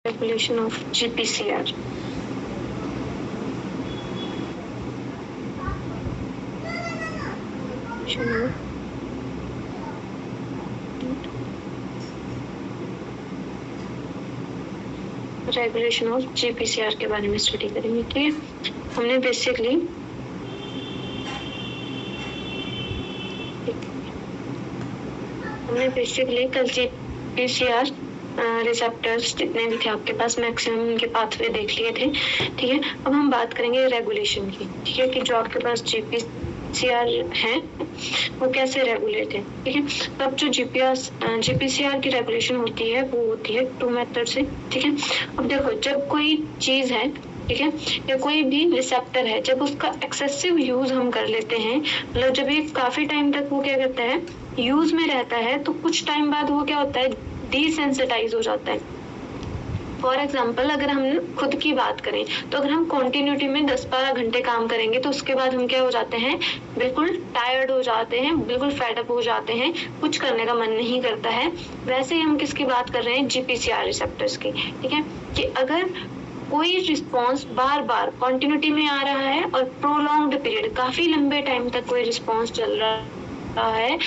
Regulation of GPCR. Regulation of GPCR के बारे में स्टडी करेंगे। ठीक है, हमने बेसिकली कल GPCR रिसेप्टर्स जितने भी थे आपके पास मैक्सिमम उनके पाथवे देख लिए थे। ठीक है, अब हम बात करेंगे रेगुलेशन की। ठीक है, कि जो आपके पास GPCR है वो कैसे रेगुलेट है। ठीक है, तो अब जो GPCR की रेगुलेशन होती है वो होती है 2 मेथड से। ठीक है, अब देखो जब कोई चीज है, ठीक है, या कोई भी रिसेप्टर है, जब उसका एक्सेसिव यूज हम कर लेते हैं, मतलब जब ये काफी टाइम तक वो क्या करता है यूज में रहता है, तो कुछ टाइम बाद वो क्या होता है डिसेंसिटाइज हो जाता है। फॉर एग्जाम्पल अगर हम खुद की बात करें तो अगर हम कंटिन्यूटी में 10-12 घंटे काम करेंगे तो उसके बाद हम क्या हो जाते हैं, बिल्कुल टायर्ड हो जाते हैं, बिल्कुल फेडअप हो जाते हैं, कुछ करने का मन नहीं करता है। वैसे ही हम किसकी बात कर रहे हैं, GPCR रिसेप्टर्स की। ठीक है, कि अगर कोई रिस्पॉन्स बार बार कॉन्टिन्यूटी में आ रहा है और प्रोलॉन्ग्ड पीरियड काफी लंबे टाइम तक कोई रिस्पॉन्स चल रहा है,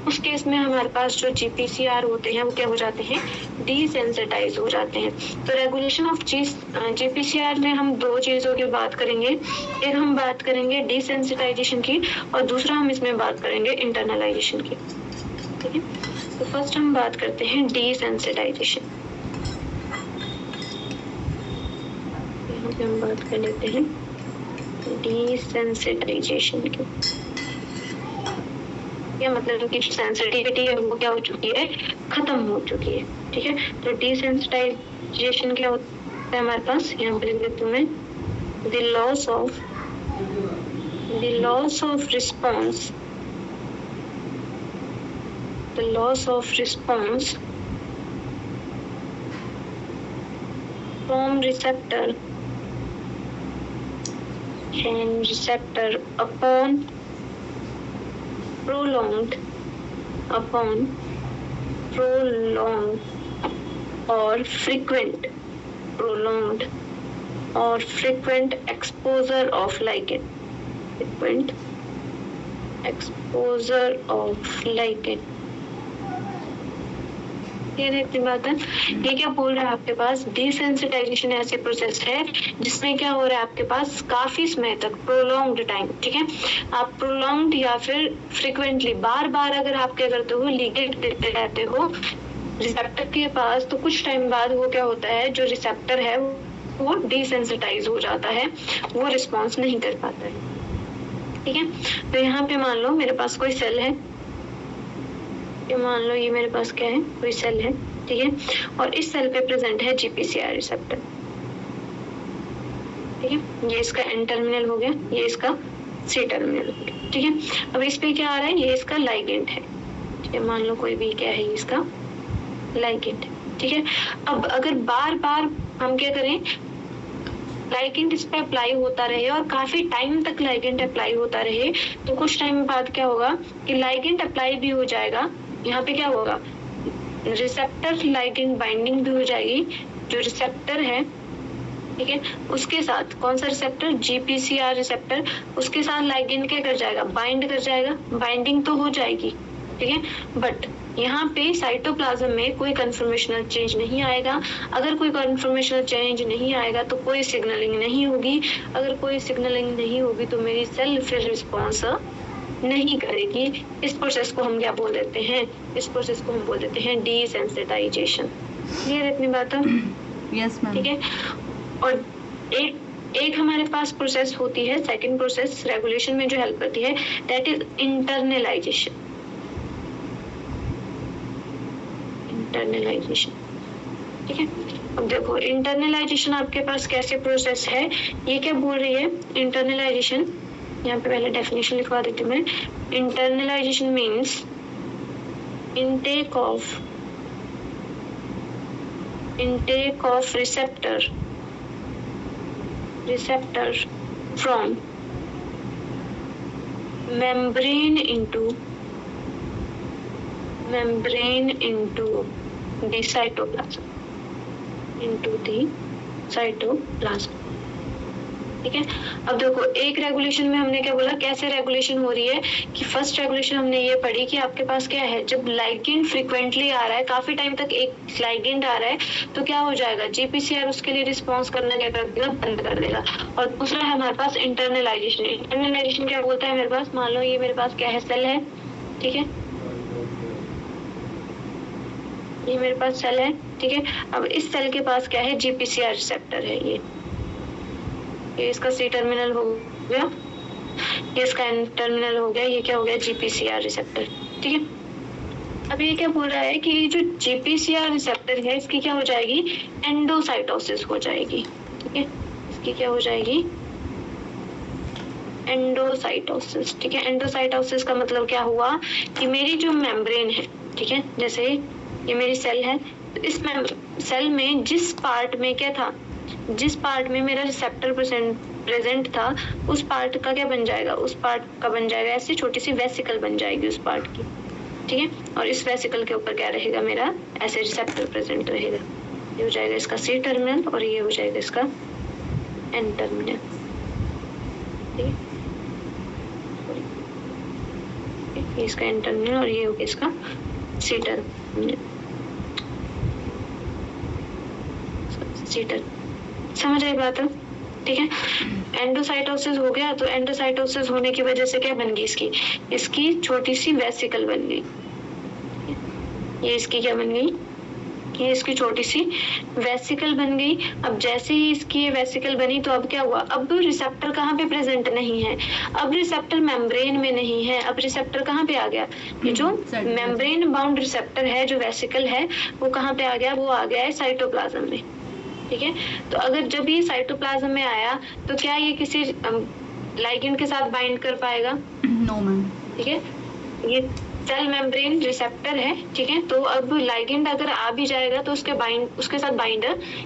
उस केस में हमारे पास जो GPCR होते हैं वो क्या हो जाते हैं, डिसेंसिटाइज हो जाते हैं। तो रेगुलेशन ऑफ GPCR में हम दो चीजों की बात करेंगे। एक हम बात करेंगे डिसेंसिटाइजेशन की और दूसरा हम इसमें बात करेंगे इंटरनलाइजेशन की। ठीक है, तो फर्स्ट हम बात करते हैं डिसेंसिटाइजेशन। यहाँ पे हम बात कर लेते हैं डिसेंसिटाइजेशन की। मतलब कि सेंसिटिविटी है वो क्या हो चुकी है, खत्म हो चुकी है। ठीक है, तो डिसेंसिटाइजेशन क्या होता है हमारे पास, यहाँ पर लिख देती हूँ मैं, the loss of response from receptor upon prolonged or frequent exposure of ligand, ये देखते बात है। ये क्या बोल रहा है आपके पास, डिसेंसिटाइजेशन ऐसे प्रोसेस है जिसमें क्या हो रहा है आपके पास काफी समय तक प्रोलॉन्ग्ड टाइम। ठीक है, आप प्रोलॉन्ग्ड या फिर फ्रिक्वेंटली बार बार अगर आप क्या करते हो, लिगेंड देते रहते हो रिसेप्टर के पास, तो कुछ टाइम बाद वो क्या होता है, जो रिसेप्टर है वो डिसेंसिटाइज हो जाता है, वो रिस्पॉन्स नहीं कर पाता है। ठीक है, तो यहाँ पे मान लो मेरे पास कोई सेल है, मान लो ये मेरे पास क्या है, कोई सेल है। ठीक है, और इस सेल पे प्रेजेंट है GPCR रिसेप्टर। ठीक है, ये इसका एन टर्मिनल हो गया, ये इसका सी टर्मिनल हो गया। ठीक है, अब इस पे क्या आ रहा है, ये इसका लाइगेंड है। ठीक है, मान लो कोई भी क्या है, इसका लाइगेंड है। ठीक है, अब अगर बार बार हम क्या करें, लाइगेंड इस पे अप्लाई होता रहे और काफी टाइम तक लाइगेंड अप्लाई होता रहे, तो कुछ टाइम बाद क्या होगा कि लाइगेंड अप्लाई भी हो जाएगा, यहाँ पे क्या होगा, रिसेप्टर लाइगेंड बाइंडिंग भी हो जाएगी। जो रिसेप्टर है, ठीक है, उसके साथ कौन सा रिसेप्टर, GPCR रिसेप्टर, उसके साथ लाइगेंड क्या कर जाएगा, बाइंड कर जाएगा, बाइंडिंग तो हो जाएगी। ठीक है, बट यहाँ पे साइटोप्लाज्म में कोई कन्फर्मेशनल चेंज नहीं आएगा। अगर कोई कन्फर्मेशनल चेंज नहीं आएगा तो कोई सिग्नलिंग नहीं होगी। अगर कोई सिग्नलिंग नहीं होगी तो मेरी सेल फिर रिस्पॉन्स नहीं करेगी। इस प्रोसेस को हम क्या बोल देते हैं, इस प्रोसेस को हम बोल देते हैं डिसेंसिटाइजेशन। क्लियर इतनी बात है? Yes ma'am. ठीक है, और एक हमारे पास प्रोसेस होती है, सेकंड प्रोसेस रेगुलेशन में जो हेल्प करती है, दैट इज इंटरनलाइजेशन। ठीक है, अब देखो इंटरनलाइजेशन आपके पास कैसे प्रोसेस है, ये क्या बोल रही है इंटरनलाइजेशन, यहाँ पे पहले डेफिनेशन लिखवा देती हूँ मैं। Internalisation means intake of receptor from membrane into the cytoplasm. into the cytoplasm. ठीक है, अब देखो एक रेगुलेशन में हमने क्या बोला, कैसे रेगुलेशन हो रही है कि फर्स्ट रेगुलेशन हमने ये पढ़ी कि आपके पास क्या है, जब लाइगेंड फ्रीक्वेंटली आ रहा है, काफी टाइम तक एक लाइगेंड आ रहा है, तो क्या हो जाएगा, जीपीसीआर उसके लिए रिस्पॉन्स करना क्या कर देगा, बंद कर देगा। और दूसरा है हमारे पास इंटरनलाइजेशन। इंटरनलाइजेशन क्या बोलता है मेरे पास, मान लो ये मेरे पास क्या है, सेल है, ठीक है, ये मेरे पास सेल है, ठीक है। अब इस सेल के पास क्या है, जीपीसीआर रिसेप्टर है, ये इसका सी टर्मिनल हो गया, ये इसका एन टर्मिनल हो गया, ये क्या हो गया, जीपीसीआर रिसेप्टर। ठीक है, अब ये क्या बोल रहा है कि जो जीपीसीआर रिसेप्टर है इसकी क्या हो जाएगी, एंडोसाइटोसिस हो जाएगी। ठीक है, इसकी क्या हो जाएगी, एंडोसाइटोसिस। ठीक है, एंडोसाइटोसिस का मतलब क्या हुआ कि मेरी जो मेम्ब्रेन है, ठीक है, जैसे ये मेरी सेल है, तो इस सेल में जिस पार्ट में क्या था, जिस पार्ट में मेरा रिसेप्टर प्रेजेंट था, उस पार्ट का क्या बन जाएगा, उस पार्ट का बन जाएगा ऐसी छोटी सी वेसिकल बन जाएगी उस पार्ट की। ठीक है, और इस वेसिकल के ऊपर क्या रहेगा, मेरा ऐसे रिसेप्टर प्रेजेंट रहेगा। ये हो जाएगा इसका सी टर्मिनल और ये हो जाएगा इसका एन टर्मिनल। ठीक है, ये इसका एन टर्मिनल और ये हो गया इसका सी टर्मिनल। समझ आई बात है? ठीक है, एंडोसाइटोसिस हो गया, तो एंडोसाइटोसिस होने की वजह से क्या बन गई, इसकी छोटी सी वेसिकल बन गई। ये इसकी क्या बन गई, ये इसकी छोटी सी वेसिकल बन गई। अब जैसे ही इसकी ये वेसिकल बनी, तो अब क्या हुआ, अब रिसेप्टर कहाँ पे प्रेजेंट नहीं है, अब रिसेप्टर मेम्ब्रेन में नहीं है, अब रिसेप्टर कहाँ पे आ गया, ये जो मेम्ब्रेन बाउंड रिसेप्टर है, जो वेसिकल है, वो कहाँ पे आ गया, वो आ गया है साइटोप्लाज्म में। ठीक है, तो अगर जब ये साइटोप्लाज्म में आया, तो क्या ये किसी लाइगेंड के साथ बाइंड कर पाएगा? No ma'am. ठीक है, ये सेल मेम्ब्रेन रिसेप्टर है, ठीक है, तो अब लाइगेंड अगर आ भी जाएगा तो उसके साथ बाइंड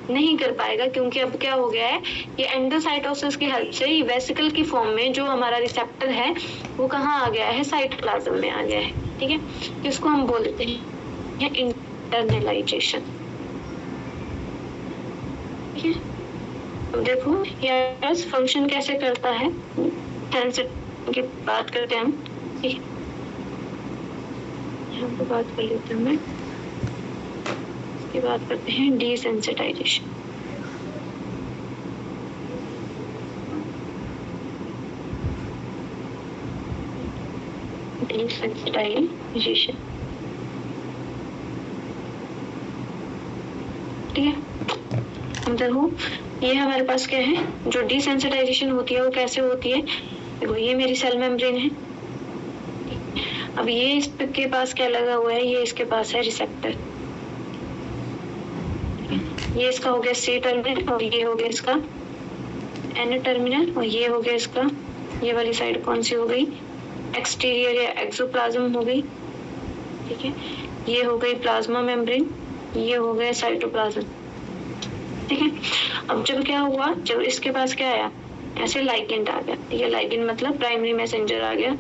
नहीं कर पाएगा, क्योंकि अब क्या हो गया है, ये एंडोसाइटोसिस की हेल्प से ये वेसिकल की फॉर्म में जो हमारा रिसेप्टर है वो कहाँ आ गया है, साइटोप्लाज्म में आ गया है। ठीक है, इसको हम बोलते हैं इंटरनलाइजेशन। ठीक है, अब देखो यार फंक्शन कैसे करता है, की बात करते हैं हम। ठीक है, यहाँ पे बात कर लेते हैं, मैं इसकी बात करते हैं डिसेंसिटाइजेशन। डिसेंसिटाइजेशन, ठीक है, देखो ये हमारे पास क्या है, जो डिसेंसिटाइजेशन होती है वो कैसे होती है, देखो ये मेरी सेल मेम्ब्रेन है, अब ये इसके पास क्या लगा हुआ है, ये इसके पास है रिसेप्टर, ये इसका हो गया सी टर्मिनल और ये हो गया इसका एन टर्मिनल और ये हो गया इसका, ये वाली साइड कौन सी हो गई, एक्सटीरियर या एक्सोप्लाज्म हो गई। ठीक है, ये हो गई प्लाज्मा मेम्ब्रेन, ये हो गया साइटोप्लाज्म। ठीक है, अब जब क्या हुआ, जब इसके पास क्या आया, ऐसे लाइगेंड आ गया। ठीक है, लाइगेंड मतलब प्राइमरी मैसेंजर आ गया,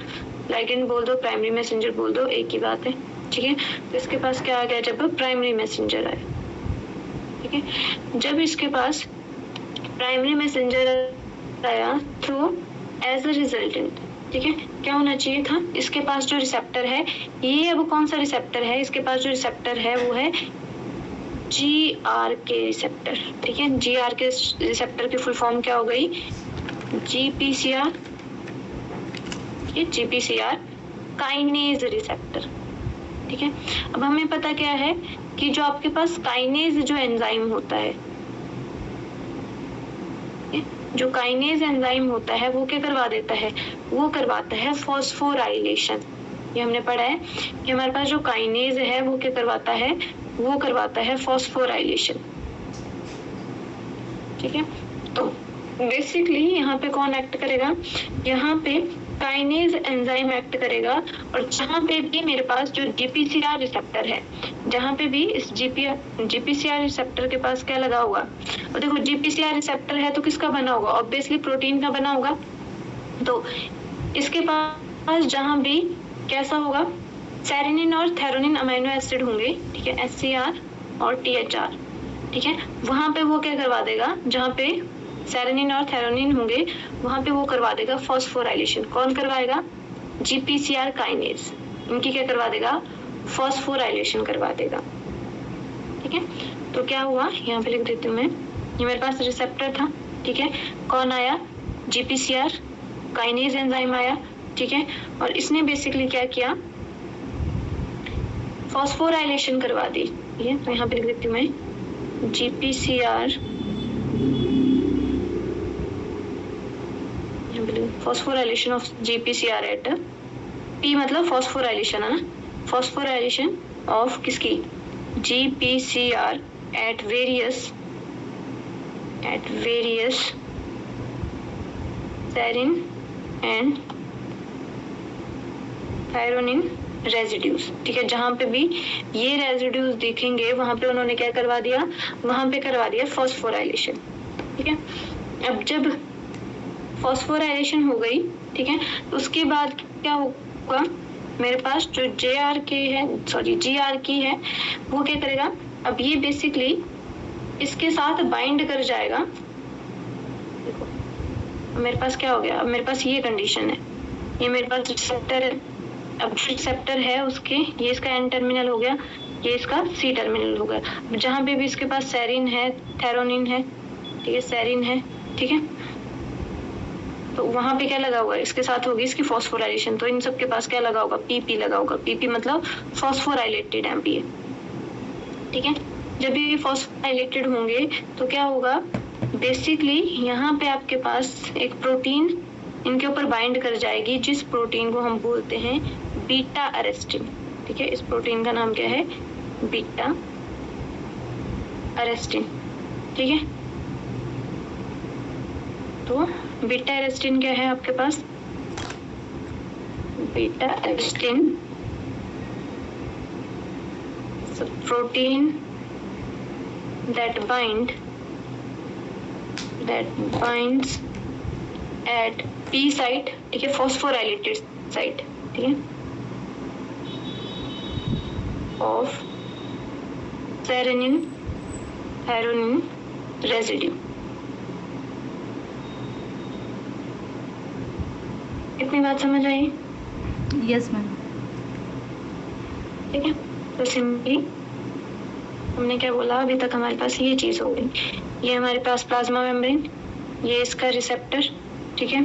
लाइगेंड बोल दो, प्राइमरी मैसेंजर बोल दो, एक ही बात है। ठीक है, तो इसके पास क्या आ गया, जब प्राइमरी मैसेंजर आया। ठीक है, जब इसके पास प्राइमरी मैसेंजर आया, तो एज अ रिजल्टेंट, ठीक है, क्या होना चाहिए था, इसके पास जो रिसेप्टर है, ये अब कौन सा रिसेप्टर है, इसके पास जो रिसेप्टर है वो है GRK रिसेप्टर। ठीक है, GRK रिसेप्टर की फुल फॉर्म क्या हो गई, GPCR, ये GPCR काइनेज रिसेप्टर। ठीक है, अब हमें पता क्या है कि जो आपके पास काइनेज जो एंजाइम होता है, जो काइनेज एंजाइम होता है वो क्या करवा देता है, वो करवाता है फॉस्फोराइलेशन। ये हमने पढ़ा है कि हमारे पास जो काइनेज है वो क्या करवाता है, वो करवाता है फॉस्फोराइलेशन। ठीक है, तो बेसिकली यहाँ पे कौन एक्ट करेगा, यहाँ पे काइनेज एंजाइम एक्ट करेगा, और जहाँ पे भी मेरे पास जो जीपीसीआर रिसेप्टर है, जहाँ पे भी इस जीपीसीआर रिसेप्टर के पास क्या लगा हुआ, और देखो जीपीसीआर रिसेप्टर है तो किसका बना होगा, ऑब्वियसली प्रोटीन का बना होगा, तो इसके पास जहाँ भी कैसा होगा, सेरेनिन और थेरोनिन अमीनो एसिड होंगे। ठीक है, HCR और THR। ठीक है, वहां पे वो क्या करवा देगा, जहाँ पे सेरेनिन और थेरोनिन होंगे वहां पे वो करवा देगा फॉस्फोराइलेशन। कौन करवाएगा, जीपीसीआर काइनेज, इनकी क्या करवा देगा, फॉस्फोराइलेशन करवा देगा। ठीक है, तो क्या हुआ, यहाँ पे लिख देती हूँ मैं, ये मेरे पास रिसेप्टर था, ठीक है, कौन आया, जीपीसीआर काइनेज एंजाइम आया, ठीक है, और इसने बेसिकली क्या किया, फॉस्फोराइलेशन करवा दी। ठीक है, तो यहाँ पे लिख देती हूँ मैं, GPCR phosphorylation of GPCR at P, मतलब फॉस्फोराइलेशन है ना, फॉस्फोराइलेशन ऑफ किसकी, GPCR at various serine and threonine residues. ठीक है, जहां पे भी ये रेजिड्यूज दिखेंगे वहां पे उन्होंने क्या करवा दिया, वहां पे करवा दिया फॉस्फोराइलेशन। ठीक है, अब जब फॉस्फोराइलेशन हो गई, ठीक है, तो उसके बाद क्या होगा, मेरे पास जो GRK है वो क्या करेगा, अब ये बेसिकली इसके साथ बाइंड कर जाएगा। देखो मेरे पास क्या हो गया, अब मेरे पास ये कंडीशन है, ये मेरे पास रिसेप्टर है, अब रिसेप्टर है उसके, ये इसका एन टर्मिनल हो गया, ये इसका सी टर्मिनल हो गया। जहां पे भी इसके पास सेरिन है, थेरोनिन है, ठीक है, सेरिन है, ठीक है, तो वहां पे क्या लगा हुआ है, इसके साथ होगी इसकी फॉस्फोराइलेशन, तो इन सब के पास क्या लगा होगा, PP लगा होगा। PP मतलब फॉस्फोराइलेटेड एम्पी है। ठीक है, जब ये फॉस्फोराइलेटेड होंगे तो क्या होगा, बेसिकली यहाँ पे आपके पास एक प्रोटीन इनके ऊपर बाइंड कर जाएगी, जिस प्रोटीन को हम बोलते हैं बीटा अरेस्टिन। ठीक है, इस प्रोटीन का नाम क्या है, बीटा अरेस्टिन। ठीक है, तो बीटा अरेस्टिन क्या है आपके पास, beta arrestin protein that binds at P site, ठीक है, फॉस्फोराइलेटेड साइट, ठीक है, ऑफ सेरेनिन थेरोनिन रेजिड्यू। इतनी बात समझ आई? Yes ma'am. ठीक है, तो सिंपली हमने क्या बोला, अभी तक हमारे पास ये चीज हो गई, ये हमारे पास प्लाज्मा मेम्ब्रेन, ये इसका रिसेप्टर। ठीक है,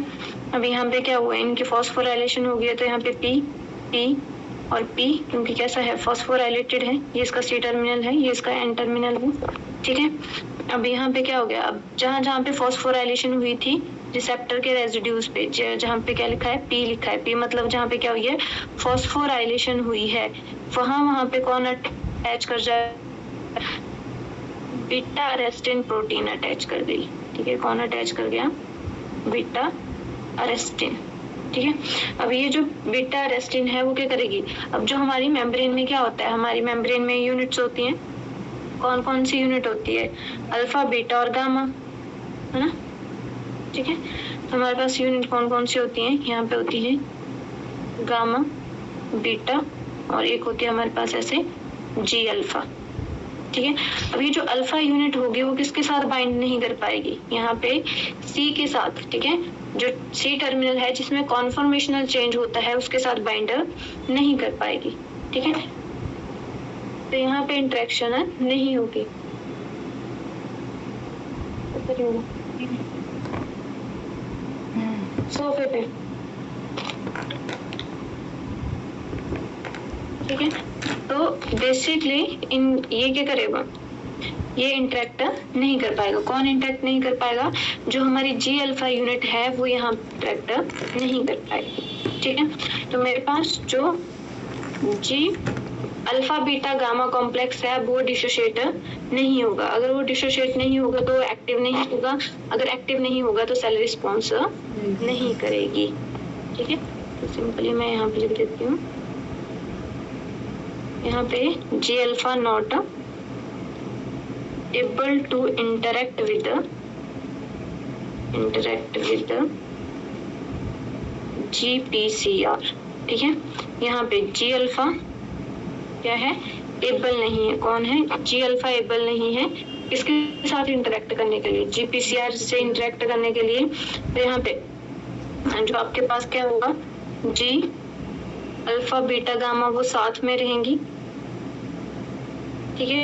अब यहाँ पे क्या हुआ, इनकी फॉस्फोराइलेशन हो गई, तो यहाँ पे P और P क्योंकि कैसा है, फॉस्फोराइलेटेड है, ये इसका C टर्मिनल है, ये इसका N टर्मिनल है। ठीक है, अब यहाँ पे क्या हो गया, अब जहाँ पे फॉस्फोराइलेशन हुई थी रिसेप्टर के रेजिड्यूज पे, जहाँ पे क्या लिखा है, P लिखा है, P मतलब जहाँ पे क्या हुई है, फॉस्फोराइलेशन हुई है, वहां पे कौन अटैच कर जाए, बीटा अरेस्टिन प्रोटीन अटैच कर गई। ठीक है, कौन अटैच कर गया, बीटा अरेस्टिन। ठीक है, अब ये जो बीटा अरेस्टिन है वो क्या करेगी, अब जो हमारी मेम्ब्रेन में क्या होता है, हमारी मेम्ब्रेन में यूनिट्स होती हैं, कौन कौन सी यूनिट होती है, अल्फा बीटा और गामा, है ना। ठीक है, तो हमारे पास यूनिट कौन कौन सी होती हैं, यहाँ पे होती है गामा, बीटा, और एक होती है हमारे पास ऐसे G अल्फा। ठीक है, अब ये जो अल्फा यूनिट होगी वो किसके साथ बाइंड नहीं कर पाएगी, यहाँ पे C के साथ। ठीक है, जो C टर्मिनल है जिसमें कॉन्फॉर्मेशनल चेंज होता है उसके साथ बाइंडर नहीं कर पाएगी। ठीक है, तो यहाँ पे इंटरेक्शन नहीं होगी। सोफे पे, ठीक है, तो बेसिकली ये क्या करेगा, ये इंटरेक्ट नहीं कर पाएगा। कौन इंटरेक्ट नहीं कर पाएगा, जो हमारी G अल्फा यूनिट है वो यहाँ इंटरेक्ट नहीं कर पाएगी। ठीक है, तो मेरे पास जो G alpha beta gamma complex है वो डिसोशिएट नहीं होगा। अगर वो डिसोशिएट नहीं होगा तो एक्टिव नहीं होगा, अगर एक्टिव नहीं होगा तो सेल रिस्पॉन्स नहीं करेगी। ठीक है, तो सिंपली मैं यहाँ पे लिख देती हूँ, यहाँ पे G alpha not able to interact with GPCR। ठीक है, यहाँ पे G अल्फा क्या है, एबल नहीं है, कौन है, G अल्फा एबल नहीं है इसके साथ इंटरेक्ट करने के लिए, GPCR से इंटरेक्ट करने के लिए, तो यहाँ पे जो आपके पास क्या होगा, G अल्फा बीटा गामा वो साथ में रहेंगी, ठीक है।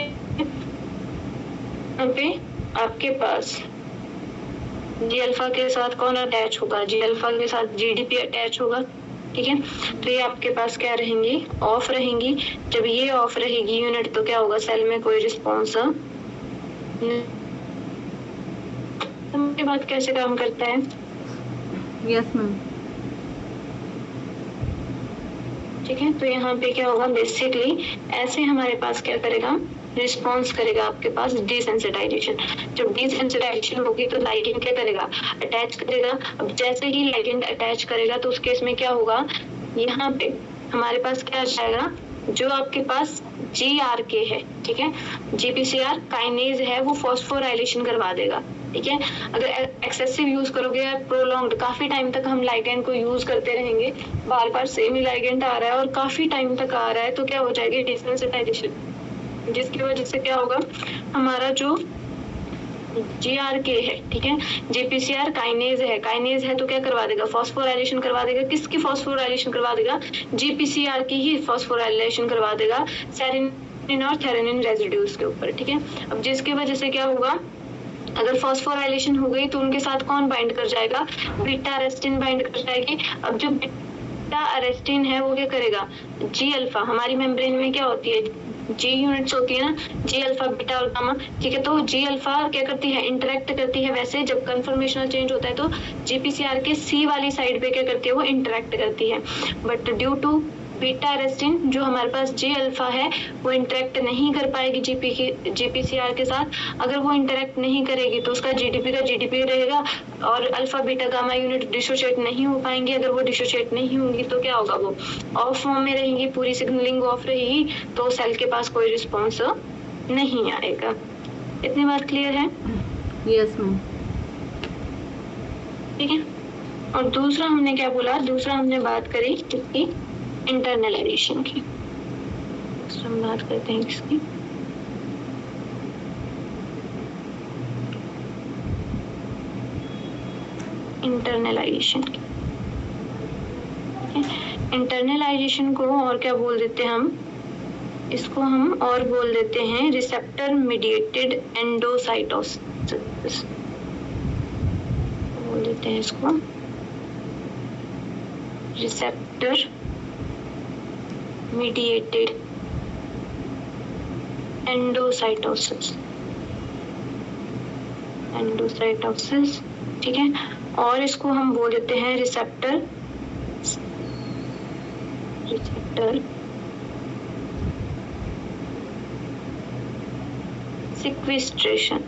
यहाँ पे आपके पास जी अल्फा के साथ कौन अटैच होगा, जी अल्फा के साथ GDP अटैच होगा, ठीक है। तो ये आपके पास क्या रहेंगी, ऑफ रहेंगी। जब ये ऑफ रहेगी यूनिट तो क्या होगा, सेल में कोई रिस्पॉन्स के बाद कैसे काम करता है। Yes ma'am. ठीक है, तो यहाँ पे क्या होगा, बेसिकली ऐसे हमारे पास क्या करेगा, रिस्पॉन्स करेगा आपके पास डिसेंसिटाइजेशन। जब डिसेंसिटाइजेशन होगी तो लाइगेंड क्या करेगा, अटैच करेगा। अब जैसे ही लाइगेंड अटैच करेगा तो उस केस में क्या होगा, यहाँ पे हमारे पास क्या आ जाएगा, जो आपके पास GRK है, ठीक है, GPCR काइनेज है, वो फॉस्फोराइलेशन करवा देगा, ठीक है। अगर एक्सेसिव यूज करोगे या प्रोलॉन्ग्ड काफी टाइम तक हम लाइगेंड को यूज करते रहेंगे, बार बार सेम ही लाइगेंड आ रहा है और काफी टाइम तक आ रहा है, तो क्या हो जाएगी, डिसेंसिटाइजेशन, जिसकी वजह से क्या होगा, हमारा जो GRK है, ठीक है, GPCR काइनेज है तो क्या करवा देगा, फॉस्फोराइलेशन करवा देगा। किसकी फॉस्फोराइलेशन करवा देगा, GPCR की ही फॉस्फोराइलेशन करवा देगा सेरेनिन और थेरेनिन रेजिड्यूज के ऊपर, ठीक है। अब जिसकी वजह से क्या होगा, अगर फॉस्फोराइलेशन हो गई तो उनके साथ कौन बाइंड कर जाएगा, बीटा अरेस्टिन बाइंड कर जाएगी। अब जो बीटा अरेस्टिन है वो क्या करेगा, जी अल्फा, हमारी मेम्ब्रेन में क्या होती है, जी यूनिट्स होती है ना, जी अल्फा बीटा और गामा, ठीक है। तो जी अल्फा क्या करती है, इंटरेक्ट करती है, वैसे जब कन्फर्मेशनल चेंज होता है तो GPCR के C वाली साइड पे क्या करती है, वो इंटरेक्ट करती है। बट ड्यू टू बीटा अरेस्टिन जो हमारे पास जी अल्फा है वो इंटरेक्ट नहीं कर पाएगी GPCR के साथ। अगर वो इंटरेक्ट नहीं करेगी तो उसका GDP का GDP रहेगा और alpha beta gamma unit dissociate नहीं हो पाएंगे। अगर वो डिसोशिएट नहीं होंगी तो क्या होगा, वो ऑफ फॉर्म में रहेंगी, पूरी सिग्नलिंग ऑफ रहेगी, तो सेल के पास कोई रिस्पॉन्स नहीं आएगा। इतनी बात क्लियर है? Yes ma'am. ठीक है। और दूसरा हमने क्या बोला, दूसरा हमने बात करी किसकी, इंटरनलाइजेशन की। हम बात करते हैं किसकी, इंटरनलाइजेशन की। इंटरनलाइजेशन को और क्या बोल देते हैं हम, इसको हम और बोल देते हैं रिसेप्टर मीडिएटेड एंडोसाइटोसिस बोल देते हैं इसको, रिसेप्टर मीडिएटेड एंडोसाइटोसिस, ठीक है। और इसको हम बोल देते हैं रिसेप्टर सिक्वेस्ट्रेशन,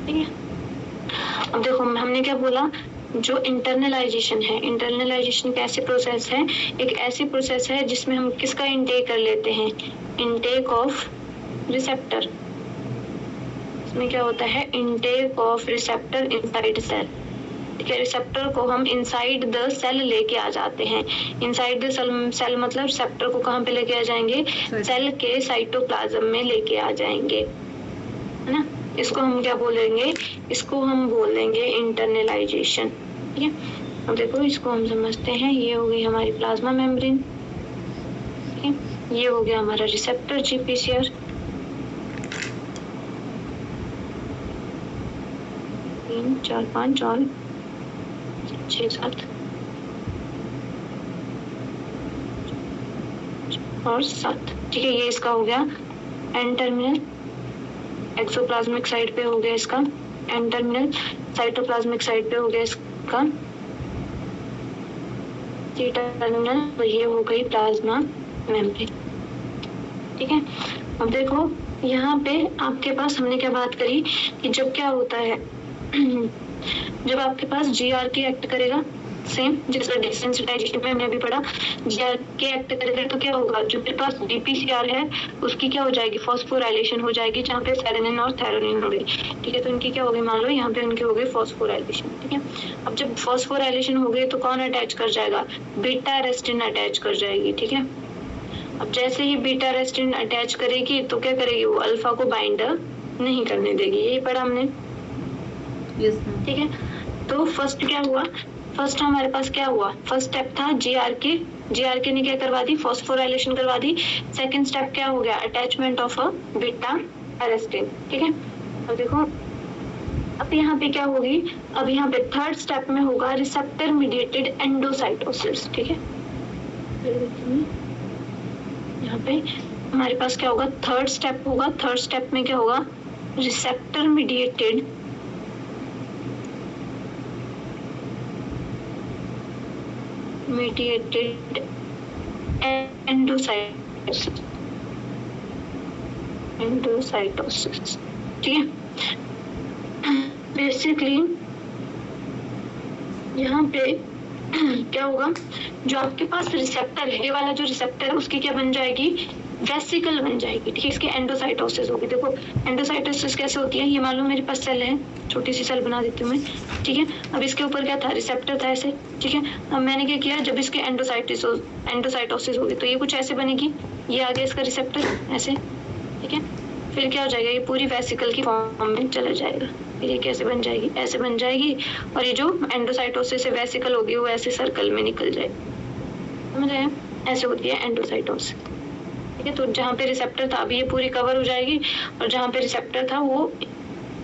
ठीक है। अब देखो हमने क्या बोला, जो इंटरनलाइजेशन है, इंटरनलाइजेशन कैसे प्रोसेस है, एक ऐसी प्रोसेस है जिसमें हम किसका इनटेक कर लेते हैं, इनटेक ऑफ रिसेप्टर। इसमें क्या होता है, intake of receptor inside cell, ठीक है। रिसेप्टर को हम इनसाइड द सेल लेके आ जाते हैं। इनसाइड द सेल मतलब रिसेप्टर को कहाँ पे लेके आ जाएंगे, सेल के साइटोप्लाज्म में लेके आ जाएंगे, है ना। इसको हम क्या बोलेंगे, इसको हम बोलेंगे इंटरनलाइजेशन, ठीक है। अब देखो इसको हम समझते हैं, ये हो गई हमारी प्लाज्मा मेम्ब्रेन, ठीक है। ये हो गया हमारा रिसेप्टर GPCR, 3 4 5 और 6 7 और 7, ठीक है। ये इसका हो गया एंड टर्मिनल, एक्सोप्लाज्मिक साइड पे हो गया इसका एंड टर्मिनल, साइटोप्लाज्मिक साइड पे हो गया इसका सी टर्मिनल, तो ये हो गई प्लाज्मा मेम्ब्रेन, ठीक है। अब देखो यहाँ पे आपके पास हमने क्या बात करी कि जब क्या होता है जब आपके पास GRK एक्ट करेगा, सेम जिसका डिसेंसिटाइजेशन में हमने अभी पढ़ा, जीआरके एक्ट करेगा तो क्या होगा, जो मेरे पास जीपीसीआर है उसकी क्या हो जाएगी, फॉस्फोराइलेशन हो जाएगी, जहाँ पे सेरेनिन और थैरोनिन हो गई, ठीक है। तो इनकी क्या होगी, मान लो यहाँ पे उनकी हो गई फॉस्फोराइलेशन, ठीक है। अब जब फॉस्फोराइलेशन हो गई तो कौन अटैच कर जाएगा, बीटा एरेस्टिन अटैच कर जाएगी, ठीक है। अब जैसे ही बीटा एरेस्टिन अटैच करेगी तो क्या करेगी, वो अल्फा को बाइंड नहीं करने देगी, यही पढ़ा हमने, यस मैम। ठीक है। तो फर्स्ट क्या हुआ, फर्स्ट हमारे पास क्या हुआ, फर्स्ट स्टेप था जीआरके, जीआरके ने क्या करवा दी, फॉस्फोराइलेशन करवा दी। सेकंड स्टेप क्या हो गया, अटैचमेंट ऑफ अ बीटा एरेस्टिन, ठीक है। अब देखो अब यहाँ पे क्या होगी, अब यहाँ पे थर्ड स्टेप में होगा रिसेप्टर मीडिएटेड एंडोसाइटोसिस, ठीक है। यहाँ पे हमारे पास क्या होगा, थर्ड स्टेप होगा, थर्ड स्टेप में क्या होगा, रिसेप्टर मीडिएटेड एंडोसाइटोसिस, ठीक है। बेसिकली यहाँ पे क्या होगा, जो आपके पास रिसेप्टर है, ये वाला जो रिसेप्टर है उसकी क्या बन जाएगी, वेसिकल बन जाएगी, ठीक है। इसकी एंडोसाइटोसिस होगी। देखो एंडोसाइटोसिस कैसे होती है, ये मान लो मेरे पास सेल है, छोटी सी सेल बना देती हूँ मैं, ठीक है। अब इसके ऊपर क्या था, रिसेप्टर था ऐसे, ठीक है। अब मैंने क्या किया, जब इसके एंडोसाइटोसिस होगी तो ये कुछ ऐसे बनेगी, ये आ गया इसका रिसेप्टर ऐसे, ठीक है। फिर क्या हो जाएगा, ये पूरी वेसिकल की फॉर्म में चला जाएगा, फिर ये कैसे बन जाएगी, ऐसे बन जाएगी, और ये जो एंडोसाइटोसिस से वेसिकल होगी वो ऐसे सर्कल में निकल जाएगी, समझ आया, ऐसे होती है एंडोसाइटोसिस, ठीक है। तो जहाँ पे रिसेप्टर था अभी ये पूरी कवर हो जाएगी, और जहाँ पे रिसेप्टर था वो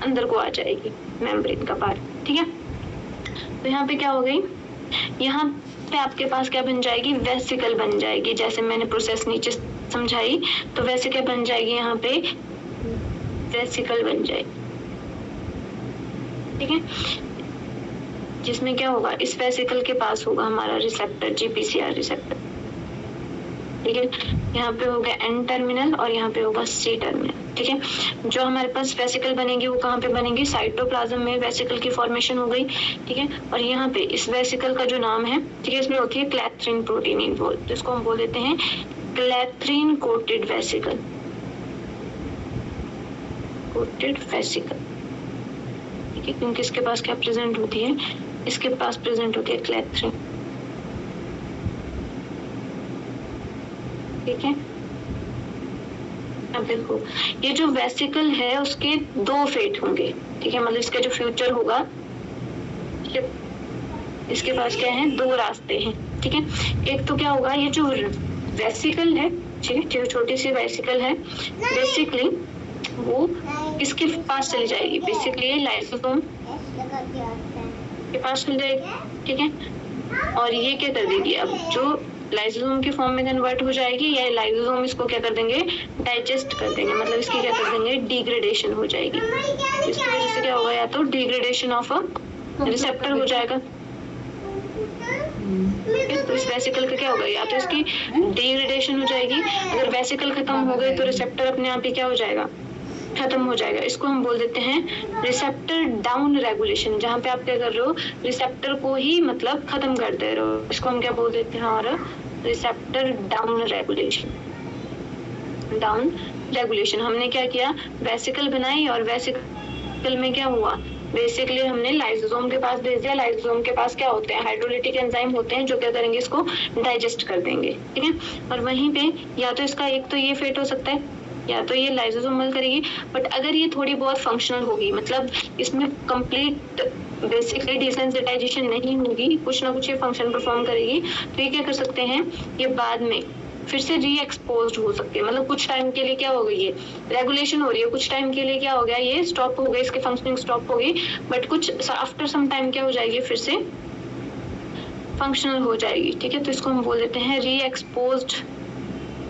अंदर को आ जाएगी, मेम्ब्रेन का पार्ट, ठीक है। तो यहाँ पे क्या हो गई, यहाँ पे आपके पास क्या बन जाएगी, वेसिकल बन जाएगी, जैसे मैंने प्रोसेस नीचे समझाई, तो वैसे क्या बन जाएगी, यहाँ पे वेसिकल बन जाएगी, ठीक है। जिसमें क्या होगा, इस वेसिकल के पास होगा हमारा रिसेप्टर, जीपीसीआर रिसेप्टर, ठीक है। यहाँ पे होगा एन टर्मिनल और यहाँ पे होगा सी टर्मिनल, ठीक है। जो हमारे पास वेसिकल बनेगी वो कहाँ पे बनेगी, साइटोप्लाज्म में वेसिकल की फॉर्मेशन हो गई, ठीक है। और यहाँ पे इस वेसिकल का जो नाम है, ठीक है, इसमें होती है क्लैथ्रिन प्रोटीन इन्वॉल्व, तो इसको हम बोल देते हैं क्लैथ्रिन कोटेड वेसिकल, कोटेड वेसिकल, ठीक है। क्योंकि इसके पास क्या प्रेजेंट होती है, इसके पास प्रेजेंट होती है क्लैथ्रिन, ठीक है। अब देखो ये जो वेसिकल है उसके दो फेट होंगे, ठीक है, मतलब इसका जो फ्यूचर होगा, इसके पास क्या है, दो रास्ते हैं, ठीक है। एक तो क्या होगा, ये जो वेसिकल है, ठीक है, जो छोटी सी वेसिकल है, बेसिकली वो किसके पास चली जाएगी, बेसिकली ये लाइसोसोम के पास चली जाएगी, ठीक है। और ये क्या कर देगी, अब जो लाइसोसोम की फॉर्म में कन्वर्ट हो जाएगी, या लाइसोसोम इसको क्या कर देंगे, डाइजेस्ट कर देंगे, मतलब इसकी क्या कर देंगे, डिग्रेडेशन हो जाएगी। इसकी वजह से क्या होगा, या तो डिग्रेडेशन ऑफ अ रिसेप्टर हो जाएगा, तो इस वेसिकल का क्या होगा, या तो इसकी डिग्रेडेशन हो जाएगी, अगर वेसिकल खत्म हो गई तो रिसेप्टर अपने आप ही क्या हो जाएगा, खत्म हो जाएगा। इसको हम बोल देते हैं रिसेप्टर डाउन रेगुलेशन, जहाँ पे आप क्या कर रहे हो, रिसेप्टर को ही मतलब खत्म कर दे रहे हो, इसको हम क्या बोल देते हैं, और receptor down regulation, down regulation. हमने क्या किया, वेसिकल बनाई, और वेसिकल में क्या हुआ, बेसिकली हमने लाइसोसोम के पास भेज दिया, लाइसोसोम के पास क्या होते हैं, हाइड्रोलिटिक एंजाइम होते हैं, जो क्या करेंगे, इसको डाइजेस्ट कर देंगे, ठीक है। और वहीं पे या तो इसका एक तो ये फेट हो सकता है, या तो ये लाइसोसोमल करेगी, बट अगर ये थोड़ी बहुत फंक्शनल होगी, मतलब इसमें कंप्लीट बेसिकली डिसेंसिटाइजेशन नहीं होगी, कुछ ना कुछ ये फंक्शन परफॉर्म करेगी, तो ये क्या कर सकते हैं, ये बाद में फिर से री एक्सपोज हो सकती है, मतलब कुछ टाइम के लिए क्या हो गई है, रेगुलेशन हो रही है, कुछ टाइम के लिए क्या हो गया, ये स्टॉप हो गई, इसकी फंक्शनिंग स्टॉप हो गई, बट कुछ आफ्टर सम टाइम क्या हो जाएगी, फिर से फंक्शनल हो जाएगी, ठीक है। तो इसको हम बोल देते हैं री एक्सपोज्ड,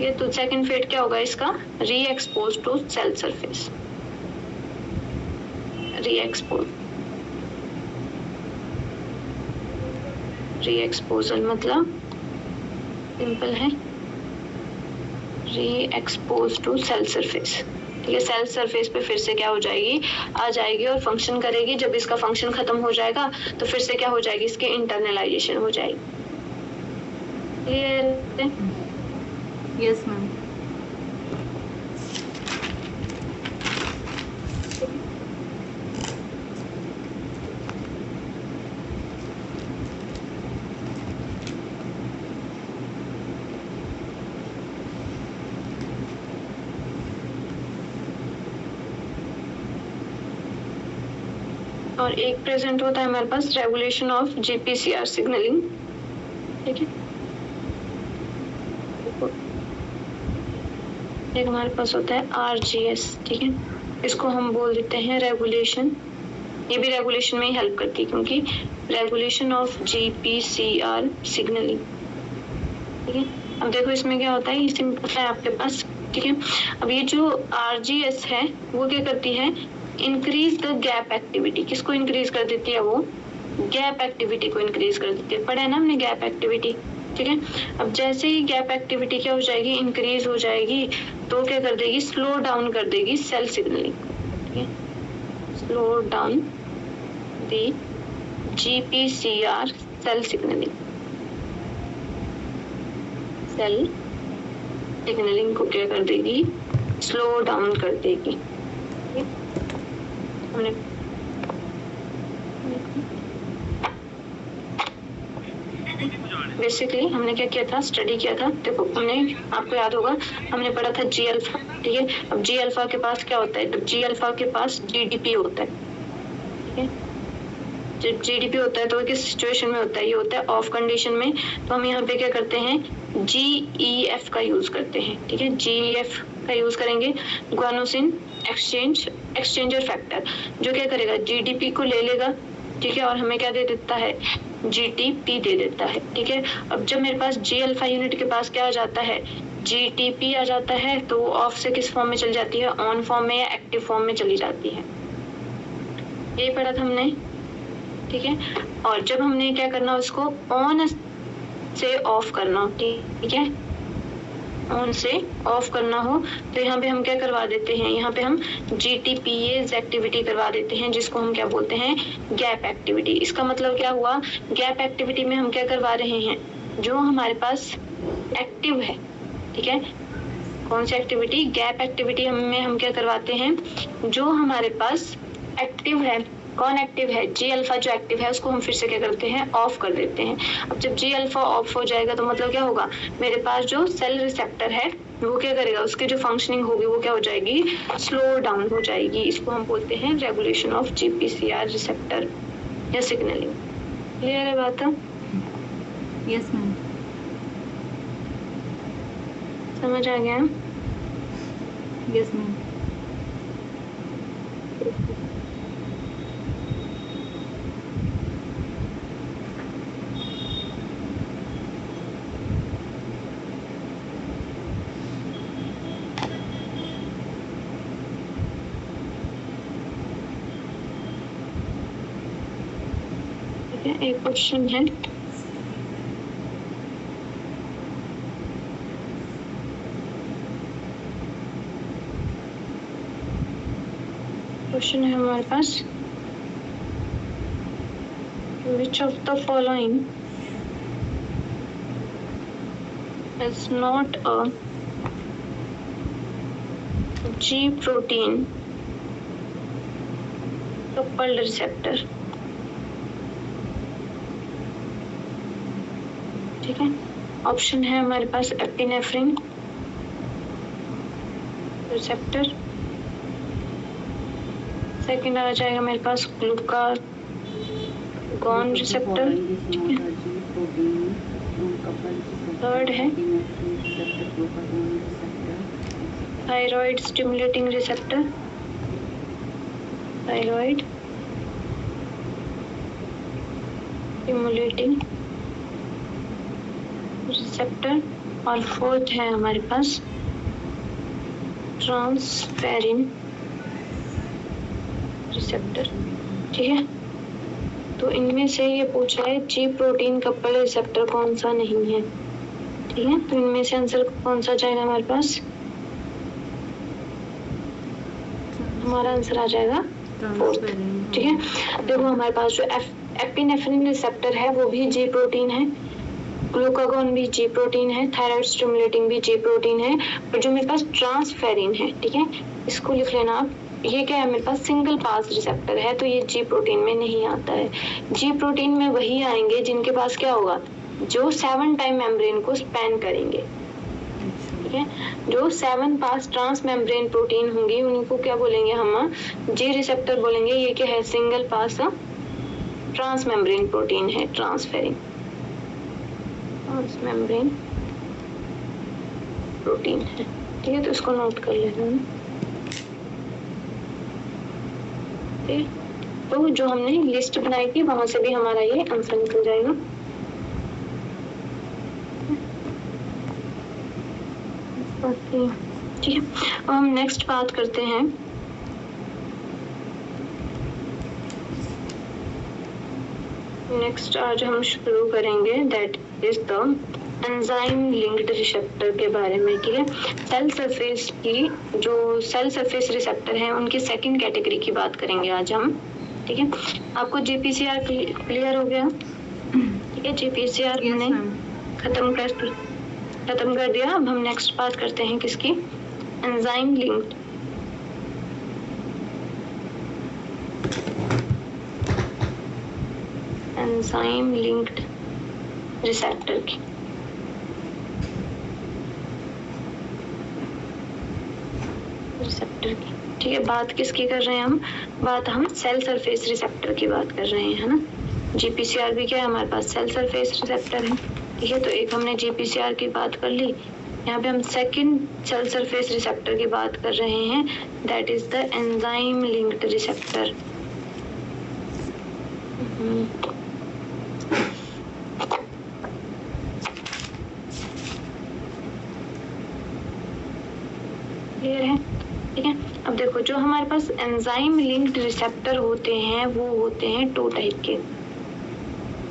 ये तो सेकंड फेट क्या होगा इसका, री एक्सपोज टू सेल सरफेस, री एक्सपोज, री एक्सपोजल मतलब सिंपल है, री एक्सपोज टू सेल सरफेस, ठीक ठीक है, सेल सरफेस पे फिर से क्या हो जाएगी, आ जाएगी और फंक्शन करेगी। जब इसका फंक्शन खत्म हो जाएगा तो फिर से क्या हो जाएगी, इसकी इंटरनलाइजेशन हो जाएगी। क्लियर है? Yes ma'am. और एक प्रेजेंट होता है हमारे पास रेगुलेशन ऑफ जीपीसीआर सिग्नलिंग। ठीक है, एक हमारे पास होता है आरजीएस। ठीक है, इसको हम बोल देते हैं रेगुलेशन। ये भी रेगुलेशन में ही हेल्प करती है क्योंकि रेगुलेशन ऑफ जीपीसीआर सिग्नलिंग। ठीक है, अब देखो इसमें क्या होता है, ये सिंपल है आपके पास। ठीक है, अब ये जो आरजीएस है वो क्या करती है, इंक्रीज द गैप एक्टिविटी। किसको इंक्रीज कर देती है, वो गैप एक्टिविटी को इंक्रीज कर देती है। पढ़ा है ना हमने गैप एक्टिविटी। ठीक है, अब जैसे ही गैप एक्टिविटी क्या हो जाएगी, इंक्रीज हो जाएगी, तो क्या कर देगी, स्लो डाउन कर देगी सेल सिग्नलिंग। ठीक है, slow down the GPCR cell signalling. Cell signalling को क्या कर देगी, स्लो डाउन कर देगी। हमने बेसिकली हमने क्या किया था, स्टडी किया था। देखो हमने, आपको याद होगा हमने पढ़ा था जी अल्फा। ठीक है, अब जी अल्फा के पास क्या होता है, तो जी अल्फा के पास जीडीपी होता है। ठीक है, जब जीडीपी होता है तो किस सिचुएशन में होता है, ये होता है ऑफ कंडीशन में। तो हम यहाँ पे क्या करते हैं, जीईएफ का यूज करते हैं। ठीक है, जीईएफ का यूज करेंगे, गुआनोसिन एक्सचेंजर फैक्टर, जो क्या करेगा, जीडीपी को ले लेगा। ठीक है, और हमें क्या दे देता है, जीटीपी दे देता है। ठीक है, अब जब मेरे पास जी अल्फा यूनिट के पास क्या आ जाता है, जीटीपी आ जाता है, तो ऑफ से किस फॉर्म में चली जाती है, ऑन फॉर्म में या एक्टिव फॉर्म में चली जाती है। ये पढ़ा था हमने। ठीक है, और जब हमने क्या करना, उसको ऑन से ऑफ करना। ठीक है, ऑन से ऑफ करना हो तो यहाँ पे हम क्या करवा देते हैं, यहाँ पे हम जीटीपीएज एक्टिविटी करवा देते हैं, जिसको हम क्या बोलते हैं, गैप एक्टिविटी। इसका मतलब क्या हुआ, गैप एक्टिविटी में हम क्या करवा रहे हैं, जो हमारे पास एक्टिव है। ठीक है, कौन सी एक्टिविटी, गैप एक्टिविटी में हम क्या करवाते हैं, जो हमारे पास एक्टिव है। कौन एक्टिव है, जी अल्फा जो एक्टिव है उसको हम फिर से क्या करते हैं, ऑफ कर देते हैं। अब जब जी अल्फा ऑफ हो जाएगा तो मतलब क्या होगा, मेरे पास जो सेल रिसेप्टर है वो क्या करेगा, उसकी जो फंक्शनिंग होगी वो क्या हो जाएगी, स्लो डाउन हो जाएगी। इसको हम बोलते हैं रेगुलेशन ऑफ जीपीसीआर रिसेप्टर या सिग्नलिंग। क्लियर है बात? Yes ma'am. समझ आ गया? Yes ma'am. एक क्वेश्चन है, क्वेश्चन है हमारे पास, which of the following is not a G protein coupled receptor? ठीक है, ऑप्शन है हमारे पास एपिनेफ्रिन रिसेप्टर, सेकंड आ जाएगा मेरे पास ग्लूकागॉन रिसेप्टर। ठीक है, थर्ड है thyroid stimulating receptor, thyroid stimulating receptor, और फोर्थ है हमारे पास ट्रांसफेरिन रिसेप्टर। ठीक है, तो इनमें से ये पूछ रहा है जी प्रोटीन कपल रिसेप्टर कौन सा नहीं है। ठीक है, तो इनमें से आंसर कौन सा जाएगा हमारे पास, हमारा आंसर आ जाएगा फोर्थ। ठीक है, देखो हमारे पास जो एपिनेफ्रिन रिसेप्टर है वो भी जी प्रोटीन है, ग्लूकागॉन भी जी प्रोटीन है, थायराइड स्टिमुलेटिंग भी जी प्रोटीन है, और जो मेरे पास ट्रांसफेरिन है, ठीक है, इसको लिख लेना आप, ये क्या है मेरे पास सिंगल पास रिसेप्टर है, तो ये जी प्रोटीन में नहीं आता है। जी प्रोटीन में वही आएंगे जिनके पास क्या होगा, जो 7 टाइम मेम्ब्रेन को स्पैन करेंगे। ठीक है, जो 7 पास ट्रांस मेम्ब्रेन प्रोटीन होंगी उनको क्या बोलेंगे हम, जी रिसेप्टर बोलेंगे। ये क्या है, single pass transmembrane protein है, ट्रांसफेरिन मेम्ब्रेन प्रोटीन है। ठीक है, तो इसको नोट कर लेना है। ठीक, तो जो हमने लिस्ट बनाई थी वहां से भी हमारा ये आंसर निकल जाएगा। ठीक है, अब हम नेक्स्ट बात करते हैं नेक्स्ट आज हम शुरू करेंगे that is the enzyme linked receptor के बारे में। ठीक है, सेल सरफेस की जो सेल सरफेस रिसेप्टर है उनकी सेकंड कैटेगरी की बात करेंगे आज हम। ठीक है, आपको जीपीसीआर क्लियर हो गया? ठीक है, जीपीसीआर हमने खत्म कर दिया। अब हम नेक्स्ट बात करते हैं किसकी, एंजाइम लिंक्ड रिसेप्टर की। ठीक है, बात किसकी कर रहे हैं हम, बात हम सेल सरफेस रिसेप्टर की बात कर रहे हैं, है ना। जीपीसीआर भी क्या है हमारे पास, सेल सरफेस रिसेप्टर है। ठीक है, तो एक हमने जीपीसीआर की बात कर ली, यहाँ पे हम सेकंड सेल सरफेस रिसेप्टर की बात कर रहे हैं, that is the enzyme linked receptor. Clear है? ठीक है, अब देखो जो हमारे पास एंजाइम लिंक्ड रिसेप्टर होते हैं वो होते हैं 2 टाइप के।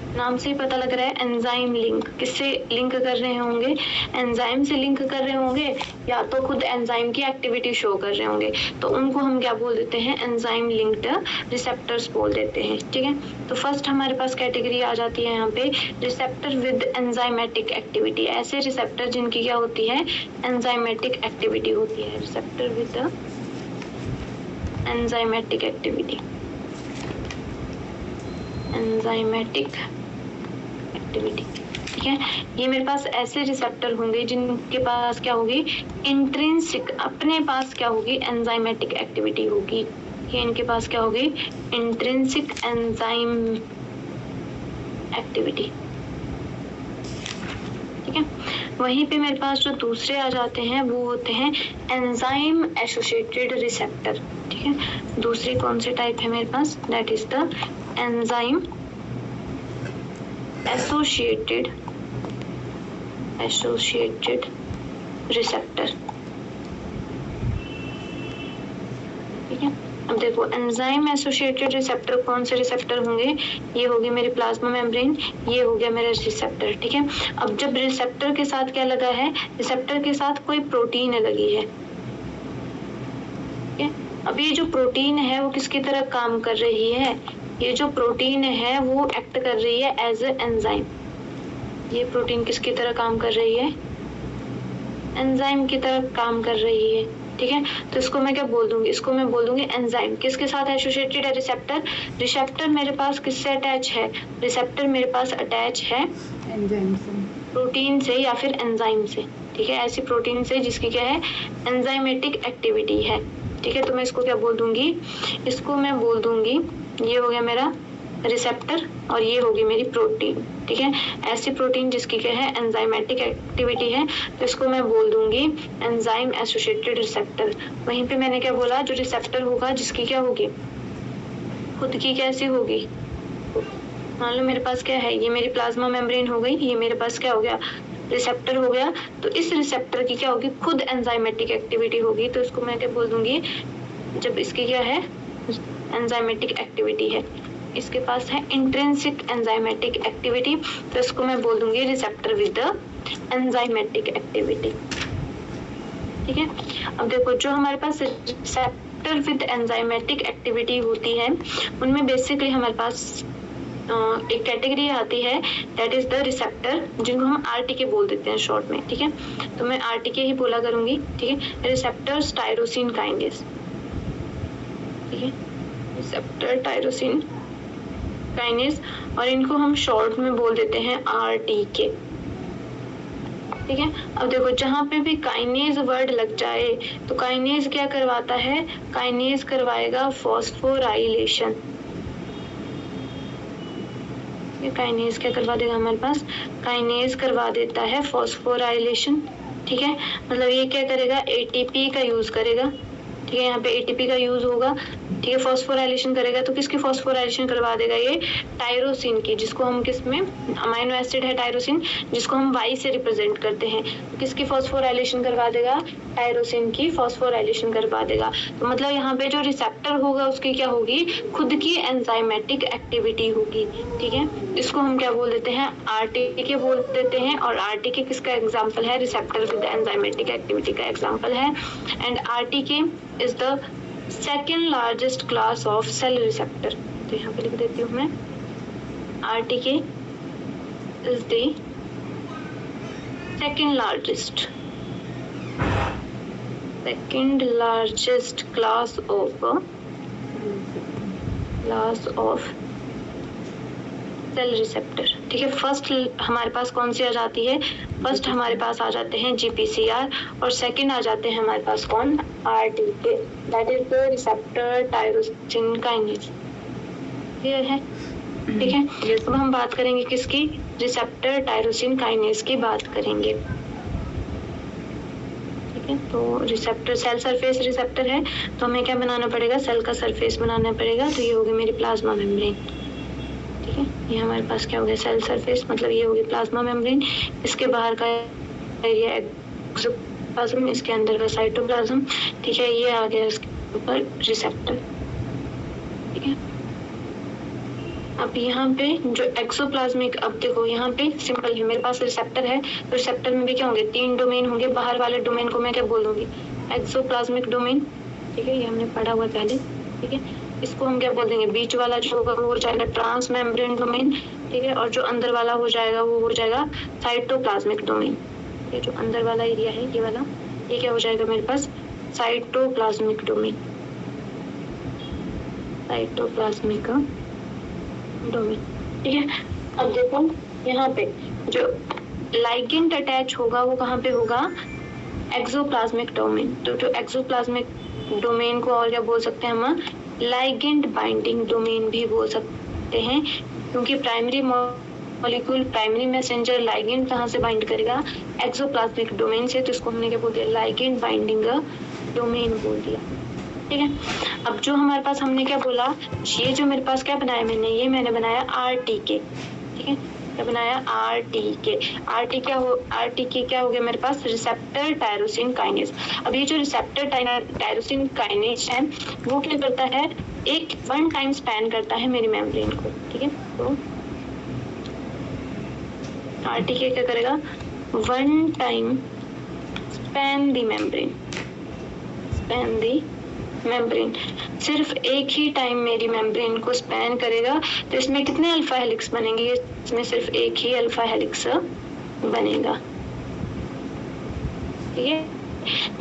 नाम से ही पता लग रहा है, एंजाइम लिंक, किससे लिंक कर रहे होंगे, एंजाइम से लिंक कर रहे होंगे, या तो खुद एंजाइम की एक्टिविटी शो कर रहे होंगे, तो उनको हम क्या बोल देते हैं, एंजाइम लिंक्ड रिसेप्टर्स बोल देते हैं। ठीक है, तो फर्स्ट हमारे पास कैटेगरी आ जाती है यहाँ पे रिसेप्टर विद एंजाइमेटिक एक्टिविटी, ऐसे रिसेप्टर जिनकी क्या होती है, एंजाइमेटिक एक्टिविटी होती है, receptor with enzymatic activity, enzymatic activity. ठीक है, ये मेरे पास ऐसे रिसेप्टर होंगे जिनके पास क्या होगी, इंट्रिंसिक, अपने पास क्या होगी, एंजाइमेटिक एक्टिविटी होगी। ये इनके पास क्या होगी, इंट्रिंसिक एंजाइम एक्टिविटी। ठीक है, वहीं पे मेरे पास जो दूसरे आ जाते हैं वो होते हैं एंजाइम एसोसिएटेड रिसेप्टर। ठीक है, दूसरी कौन से टाइप है मेरे पास, that is the enzyme associated receptor. ठीक है, अब देखो एंजाइम एसोसिएटेड रिसेप्टर कौन से रिसेप्टर होंगे, ये होगी मेरी प्लाज्मा मेम्ब्रेन, ये हो गया मेरा रिसेप्टर। ठीक है, अब जब रिसेप्टर के साथ क्या लगा है, रिसेप्टर के साथ कोई प्रोटीन लगी है। ठीक है, अब ये जो प्रोटीन है वो किसकी तरह काम कर रही है, ये जो प्रोटीन है वो एक्ट कर रही है एज ए एंजाइम। ये प्रोटीन किसकी तरह काम कर रही है, एंजाइम की तरह काम कर रही है। ठीक है, तो इसको मैं क्या बोल दूंगी, इसको मैं बोल दूंगी एंजाइम। किसके साथ एसोसिएटेड है, रिसेप्टर। रिसेप्टर मेरे पास किससे अटैच है, रिसेप्टर मेरे पास अटैच है एंजाइम से, प्रोटीन से या फिर एंजाइम से। ठीक है, ऐसी प्रोटीन से जिसकी क्या है, एंजाइमेटिक एक्टिविटी है। ठीक है, तो मैं इसको क्या बोल दूंगी, इसको मैं बोल दूंगी, ये हो गया मेरा रिसेप्टर और ये होगी मेरी प्रोटीन। ठीक है, ऐसी प्रोटीन जिसकी क्या है, एंजाइमेटिक एक्टिविटी है, तो इसको मैं बोल दूंगी एंजाइम एसोसिएटेड रिसेप्टर। वहीं पे मैंने क्या बोला, जो रिसेप्टर होगा जिसकी क्या होगी, खुद की कैसी होगी, मान लो मेरे पास क्या है, ये मेरी प्लाज्मा मेम्ब्रेन हो गई, ये मेरे पास क्या हो गया, रिसेप्टर हो गया, तो इस रिसेप्टर की क्या होगी, खुद एंजाइमेटिक एक्टिविटी होगी। तो इसको मैं क्या बोल दूंगी, जब इसकी क्या है, एंजाइमेटिक एक्टिविटी है, इसके पास है इंट्रिंसिक एंजाइमेटिक एक्टिविटी, तो इसको मैं बोल दूंगी रिसेप्टर विद एंजाइमेटिक एक्टिविटी। ठीक है, अब देखो जो हमारे पास रिसेप्टर विद एंजाइमेटिक एक्टिविटी होती है उनमें बेसिकली हमारे पास एक कैटेगरी आती है, दैट इज द रिसेप्टर, जिनको हम आरटीके बोल देते हैं शॉर्ट में, ठीक है। तो मैं आरटीके ही बोला करूंगी, ठीक है। रिसेप्टर्स टायरोसिन काइनेज, ठीक है, रिसेप्टर टायरोसिन काइनेज, और इनको हम शॉर्ट में बोल देते हैं आरटीके, ठीक है। अब देखो जहां पे भी काइनेज वर्ड लग जाए तो काइनेज क्या करवाता है, काइनेज करवाएगा फॉस्फोराइलेशन। ये काइनेज क्या करवा देगा हमारे पास, काइनेज करवा देता है फॉस्फोराइलेशन, ठीक है। मतलब ये क्या करेगा, एटीपी का यूज करेगा, ठीक है। यहाँ पे एटीपी का यूज होगा, ठीक है। फॉस्फोराइलेशन करेगा तो किसकी फॉस्फोराइलेशन करवा देगा, ये टायरोसिन की, जिसको हम किसमें, अमाइनो एसिड है टायरोसिन, जिसको हम वाई से रिप्रेजेंट करते हैं। तो किसकी फॉस्फोराइलेशन करवा देगा, टायरोसिन की फॉस्फोराइलेशन करवा देगा। तो मतलब यहाँ पे जो रिसेप्टर होगा उसकी क्या होगी, खुद की एंजाइमेटिक एक्टिविटी होगी, ठीक है। इसको हम क्या बोल देते हैं, आरटीके बोल देते हैं। और आरटीके किसका एग्जाम्पल है, रिसेप्टर विद एंजाइमेटिक एक्टिविटी का एग्जाम्पल है। And RTK is the second largest class of cell receptor. तो यहाँ पे लिख देती हूँ मैं, RTK is the second largest class of cell receptor, ठीक है। फर्स्ट हमारे पास कौन सी आ जाती है, फर्स्ट हमारे पास आ जाते हैं जीपीसीआर, और सेकंड आ जाते हैं हमारे पास कौन, RTK, that is the receptor tyrosine kinase. Clear है, ठीक है। अब हम बात करेंगे किसकी, रिसेप्टर टायरोसिन काइनेज की बात करेंगे, ठीक है। तो रिसेप्टर, सेल सरफेस रिसेप्टर है, तो हमें क्या बनाना पड़ेगा, सेल का सरफेस बनाना पड़ेगा। तो ये होगी मेरी प्लाज्मा मेम्ब्रेन, ठीक है। ये हमारे पास क्या हो गया, सेल सरफेस, मतलब ये होगी प्लाज्मा मेम्ब्रेन। इसके बाहर का एरिया एक्सोप्लाज्म, इसके अंदर का साइटोप्लाज्म, ठीक है। ये आ गया इसके ऊपर रिसेप्टर, ठीक है। अब यहाँ पे जो एक्सोप्लाज्मिक, अब देखो यहाँ पे सिंपल है, मेरे पास रिसेप्टर है, तो रिसेप्टर में भी क्या होंगे, 3 डोमेन होंगे। बाहर वाले डोमेन को मैं क्या बोल दूंगी, एक्सोप्लाज्मिक डोमेन, ठीक है। ये हमने पढ़ा हुआ पहले, ठीक है। इसको हम क्या बोल देंगे, बीच वाला जो होगा वो हो जाएगा ट्रांस मेम्ब्रेन डोमेन, ठीक है। और जो अंदर वाला हो जाएगा वो हो जाएगा साइटोप्लाज्मिक डोमेन। ये जो अंदर वाला एरिया है, ये वाला, ये क्या हो जाएगा मेरे पास, साइटोप्लाज्मिक डोमेन, साइटोप्लाज्मिक डोमेन, ठीक है। अब देखो यहाँ पे जो लाइगेंड अटैच होगा वो कहाँ पे होगा, एक्सोप्लाज्मिक डोमेन। तो जो एक्सोप्लाज्मिक डोमेन को और क्या बोल सकते हैं हम, लाइगेंड बाइंडिंग डोमेन भी बोल सकते हैं, क्योंकि primary molecule, primary messenger ligand कहाँ से बाइंड करेगा, एक्सोप्लाज्मिक डोमेन से। तो इसको हमने क्या बोल दिया, लाइगेंड बाइंडिंग डोमेन बोल दिया, ठीक है। अब जो हमारे पास हमने क्या बोला, ये जो मेरे पास क्या बनाया मैंने, ये मैंने बनाया आरटीके, ठीक है। क्या बनाया, आरटीके। आरटीके क्या हो गया मेरे पास, रिसेप्टर टायरोसिन काइनेज। अब ये जो रिसेप्टर टायरोसिन काइनेज है वो क्या करता है, एक वन टाइम स्पैन करता है मेरी मेम्ब्रेन को, ठीक है। तो आरटीके क्या करेगा, वन टाइम स्पैन दी मेम्ब्रेन, स्पैन दी मेम्ब्रेन, सिर्फ एक ही टाइम मेरी मेम्ब्रेन को स्पैन करेगा। तो इसमें कितने अल्फा हेलिक्स बनेंगे, इसमें सिर्फ एक ही अल्फा हेलिक्स बनेगा, ठीक है।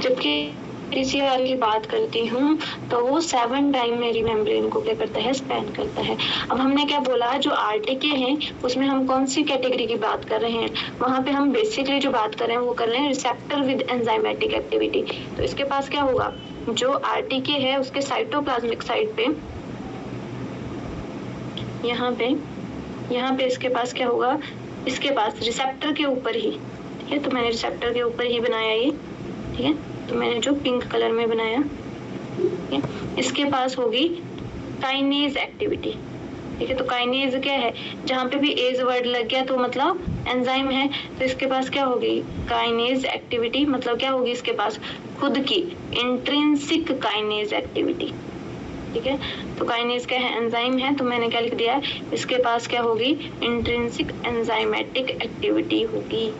जबकि पीसीआर की बात करती हूँ तो वो 7 टाइम मेरी मेम्ब्रेन को क्या करता है, स्पैन करता है। अब हमने क्या बोला, जो आरटीके हैं उसमें हम कौन सी कैटेगरी की बात कर रहे हैं, वहां पे हम बेसिकली जो बात कर रहे हैं वो कर रहे हैं रिसेप्टर विद एंजाइमेटिक एक्टिविटी। तो इसके पास क्या होगा, जो आरटीके है उसके साइटोप्लाज्मिक साइड पे, यहाँ पे इसके पास क्या होगा, इसके पास रिसेप्टर के ऊपर ही, ठीक है। तो मैंने रिसेप्टर के ऊपर ही बनाया ये, ठीक है। तो मैंने जो पिंक कलर में बनाया, ठीक है। इसके पास होगी काइनेज एक्टिविटी, ठीक है। तो काइनेज क्या है, जहाँ पे भी एज वर्ड लग गया तो मतलब एंजाइम है। तो इसके पास क्या होगी, काइनेज एक्टिविटी, मतलब क्या होगी इसके पास, खुद की इंट्रिंसिक काइनेज एक्टिविटी, ठीक है। तो काइनेज क्या है, एंजाइम है। तो मैंने क्या लिख दिया है, इसके पास क्या होगी, इंट्रिंसिक एंजाइमेटिक एक्टिविटी होगी,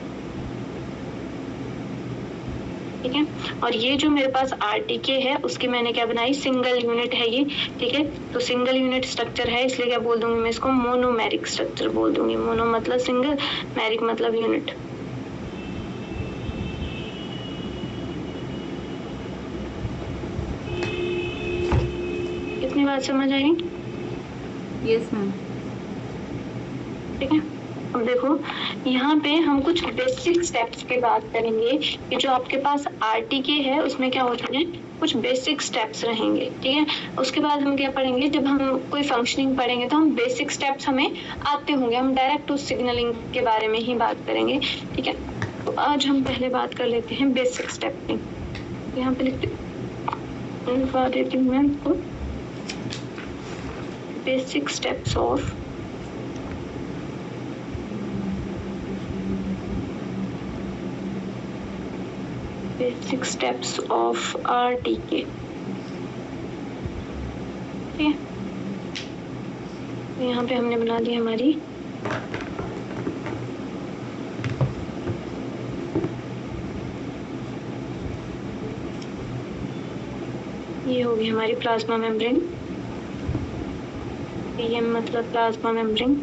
ठीक है। और ये जो मेरे पास आरटीके है उसकी मैंने क्या बनाई, सिंगल यूनिट है ये, ठीक है। तो सिंगल यूनिट स्ट्रक्चर है, इसलिए क्या बोल दूंगी मैं इसको, मोनोमेरिक स्ट्रक्चर बोल दूंगी। मोनो मतलब सिंगल, मैरिक मतलब यूनिट। कितनी बात समझ आई? Yes ma'am. ठीक है। अब देखो यहाँ पे हम कुछ बेसिक स्टेप्स की बात करेंगे कि जो आपके पास आरटीके है उसमें क्या होता है, कुछ बेसिक स्टेप्स रहेंगे, ठीक है। उसके बाद हम क्या पढ़ेंगे, जब हम कोई फंक्शनिंग पढ़ेंगे तो हम बेसिक स्टेप्स हमें आते होंगे, हम डायरेक्ट उस सिग्नलिंग के बारे में ही बात करेंगे, ठीक है। तो आज हम पहले बात कर लेते हैं बेसिक स्टेप की। यहाँ पे लिखते देती हूँ मैं आपको, basic steps of basic steps of RTK, ठीक है। यहाँ पे हमने बना दी हमारी ये होगी हमारी प्लाज्मा मेम्ब्रेन, ये मतलब प्लाज्मा मेम्ब्रेन,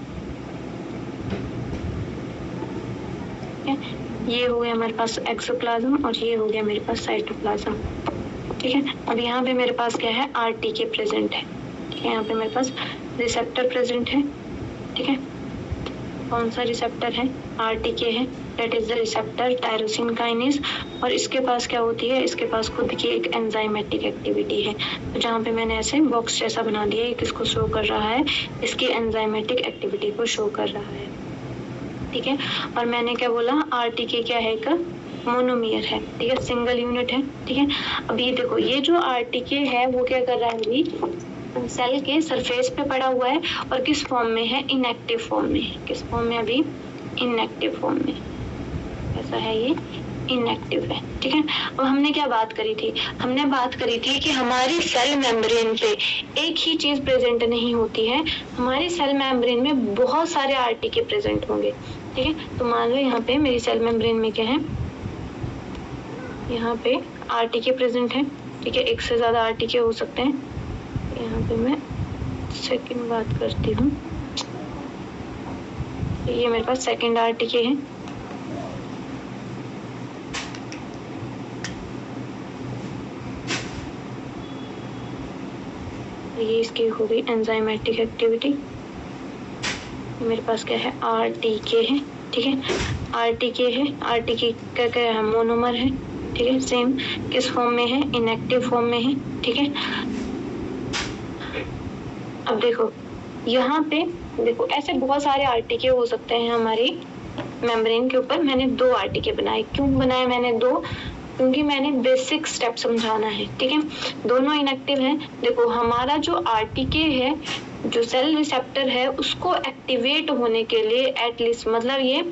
ये हो गया हमारे पास एक्सोप्लाज्म और ये हो गया मेरे पास साइटोप्लाज्म, ठीक है। अब यहाँ पे मेरे पास क्या है, आरटीके प्रेजेंट है, ठीक है। यहाँ पे मेरे पास रिसेप्टर प्रेजेंट है, ठीक है। कौन सा रिसेप्टर है, आरटीके है, that is the receptor tyrosine kinase. और इसके पास क्या होती है, इसके पास खुद की एक एंजाइमेटिक एक्टिविटी है, तो जहाँ पे मैंने ऐसे बॉक्स जैसा बना दिया, किसको शो कर रहा है, इसकी एंजाइमेटिक एक्टिविटी को शो कर रहा है, ठीक है। और मैंने क्या बोला, आरटीके क्या है, एक मोनोमियर है, ठीक है, सिंगल यूनिट है, ठीक है। अब ये देखो, ये जो आरटीके है वो क्या कर रहा है, अभी सेल के सरफेस पे पड़ा हुआ है और किस फॉर्म में है, इनएक्टिव फॉर्म में है। किस फॉर्म में, अभी इनएक्टिव फॉर्म में, ऐसा है, ये इनएक्टिव है, ठीक है। अब हमने क्या बात करी थी, हमने बात करी थी कि हमारी सेल मेम्ब्रेन पे एक ही चीज प्रेजेंट नहीं होती है, हमारी सेल मेम्ब्रेन में बहुत सारे आरटीके प्रेजेंट होंगे, ठीक है। तो मान लो यहाँ पे मेरी सेल मेम्ब्रेन में क्या है, यहाँ पे आरटीके प्रेजेंट है, ठीक है। एक से ज्यादा आरटीके हो सकते हैं। यहाँ पे मैं सेकंड बात करती हूँ, ये मेरे पास सेकंड आरटीके है, ये इसकी हो गई एंजाइमेटिक एक्टिविटी। मेरे पास क्या है, आरटीके है, ठीक है। आरटीके है, आरटीके का क्या है, मोनोमर है, ठीक है। सेम किस फॉर्म में है, इनएक्टिव फॉर्म में है, ठीक है। अब देखो यहाँ पे देखो, ऐसे बहुत सारे आरटीके हो सकते हैं हमारी मेम्ब्रेन के ऊपर। मैंने 2 आरटीके बनाए, क्यों बनाए मैंने 2, क्योंकि मैंने बेसिक स्टेप समझाना है, ठीक है। दोनों इनएक्टिव हैं। देखो हमारा जो आरटीके है, जो सेल रिसेप्टर है, उसको एक्टिवेट होने के लिए एटलीस्ट, मतलब ये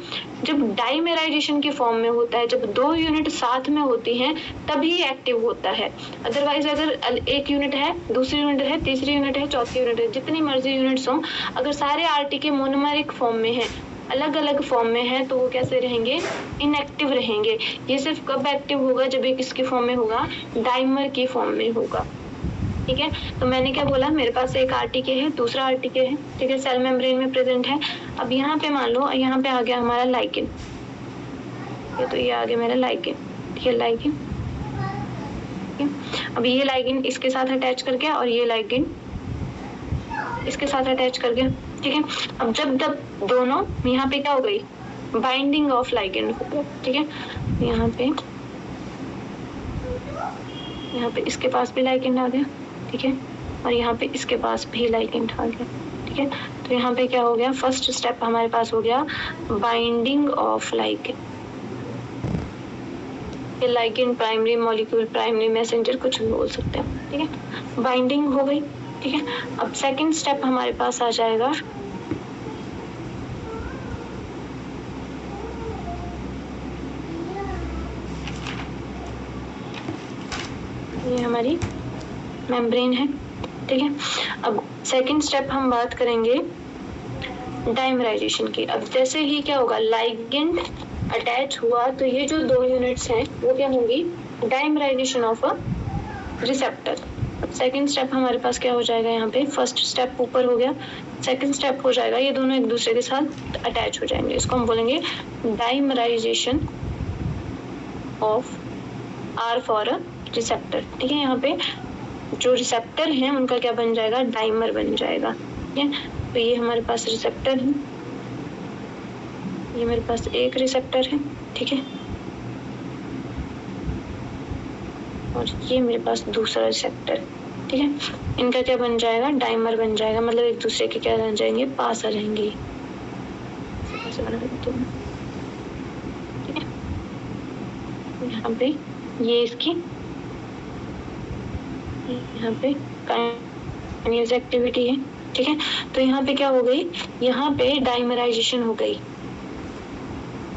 जब डाइमेराइजेशन की फॉर्म में होता है, जब 2 यूनिट साथ में होती हैं तभी एक्टिव होता है। अदरवाइज अगर एक यूनिट है, दूसरी यूनिट है, तीसरी यूनिट है, चौथी यूनिट है, जितनी मर्जी यूनिट्स हो, अगर सारे आरटीके मोनोमेरिक फॉर्म में है, अलग अलग फॉर्म में है, तो वो कैसे रहेंगे, इनएक्टिव रहेंगे। ये सिर्फ कब एक्टिव होगा, जब एक किसकी फॉर्म में होगा, डाइमर की फॉर्म में होगा, ठीक है। तो मैंने क्या बोला, मेरे पास एक आरटीके है, दूसरा आरटीके है, ठीक है, सेल मेम्ब्रेन में प्रेजेंट है। अब यहाँ पे मान लो, यहाँ पे आ गया हमारा लाइकेन, ये तो ये आ गया मेरा लाइकेन, ठीक है, लाइकेन, ठीक है। अब ये लाइकेन इसके साथ अटैच कर गया और ये लाइकेन इसके साथ अटैच कर गया, ठीक है। अब जब दोनों, यहाँ पे क्या हो गई, बाइंडिंग ऑफ लाइकेन हो गया, ठीक है। यहाँ पे इसके पास भी लाइकेन आ गया, ठीक है, और यहाँ पे इसके पास भी लाइकेन आ गया, ठीक है। तो यहाँ पे क्या हो गया, फर्स्ट स्टेप हमारे पास हो गया binding of lichen. Lichen primary molecule, primary messenger, कुछ भी बोल सकते हैं, ठीक है। बाइंडिंग हो गई, ठीक है। अब सेकंड स्टेप हमारे पास आ जाएगा ये हमारी मेम्ब्रेन है, ठीक है। अब सेकंड स्टेप हम बात करेंगे डाइमराइजेशन की। अब जैसे ही क्या होगा, लाइगेंड अटैच हुआ तो ये जो 2 यूनिट्स हैं वो क्या होंगी, डाइमराइजेशन ऑफ अ रिसेप्टर। अब सेकंड स्टेप हमारे पास क्या हो जाएगा, यहाँ पे फर्स्ट स्टेप ऊपर हो गया, सेकंड स्टेप हो जाएगा ये दोनों एक दूसरे के साथ अटैच हो जाएंगे, इसको हम बोलेंगे dimerisation of R for a receptor. ठीक है, यहाँ पे जो रिसेप्टर हैं उनका क्या बन जाएगा, डाइमर बन जाएगा। ठीक है, तो ये हमारे पास रिसेप्टर है, ये मेरे पास एक रिसेप्टर है, ठीक है, और ये मेरे पास दूसरा रिसेप्टर, ठीक है, इनका क्या बन जाएगा, डाइमर बन जाएगा, मतलब एक दूसरे के क्या बन जाएंगे, पास आ जाएंगे। ऐसे बना देती हूँ, ठीक है, यहाँ पे ये इसकी, यहाँ पे काइनेज एक्टिविटी है। ठीक है, तो यहाँ पे क्या हो गई, यहाँ पे डाइमराइजेशन हो गई।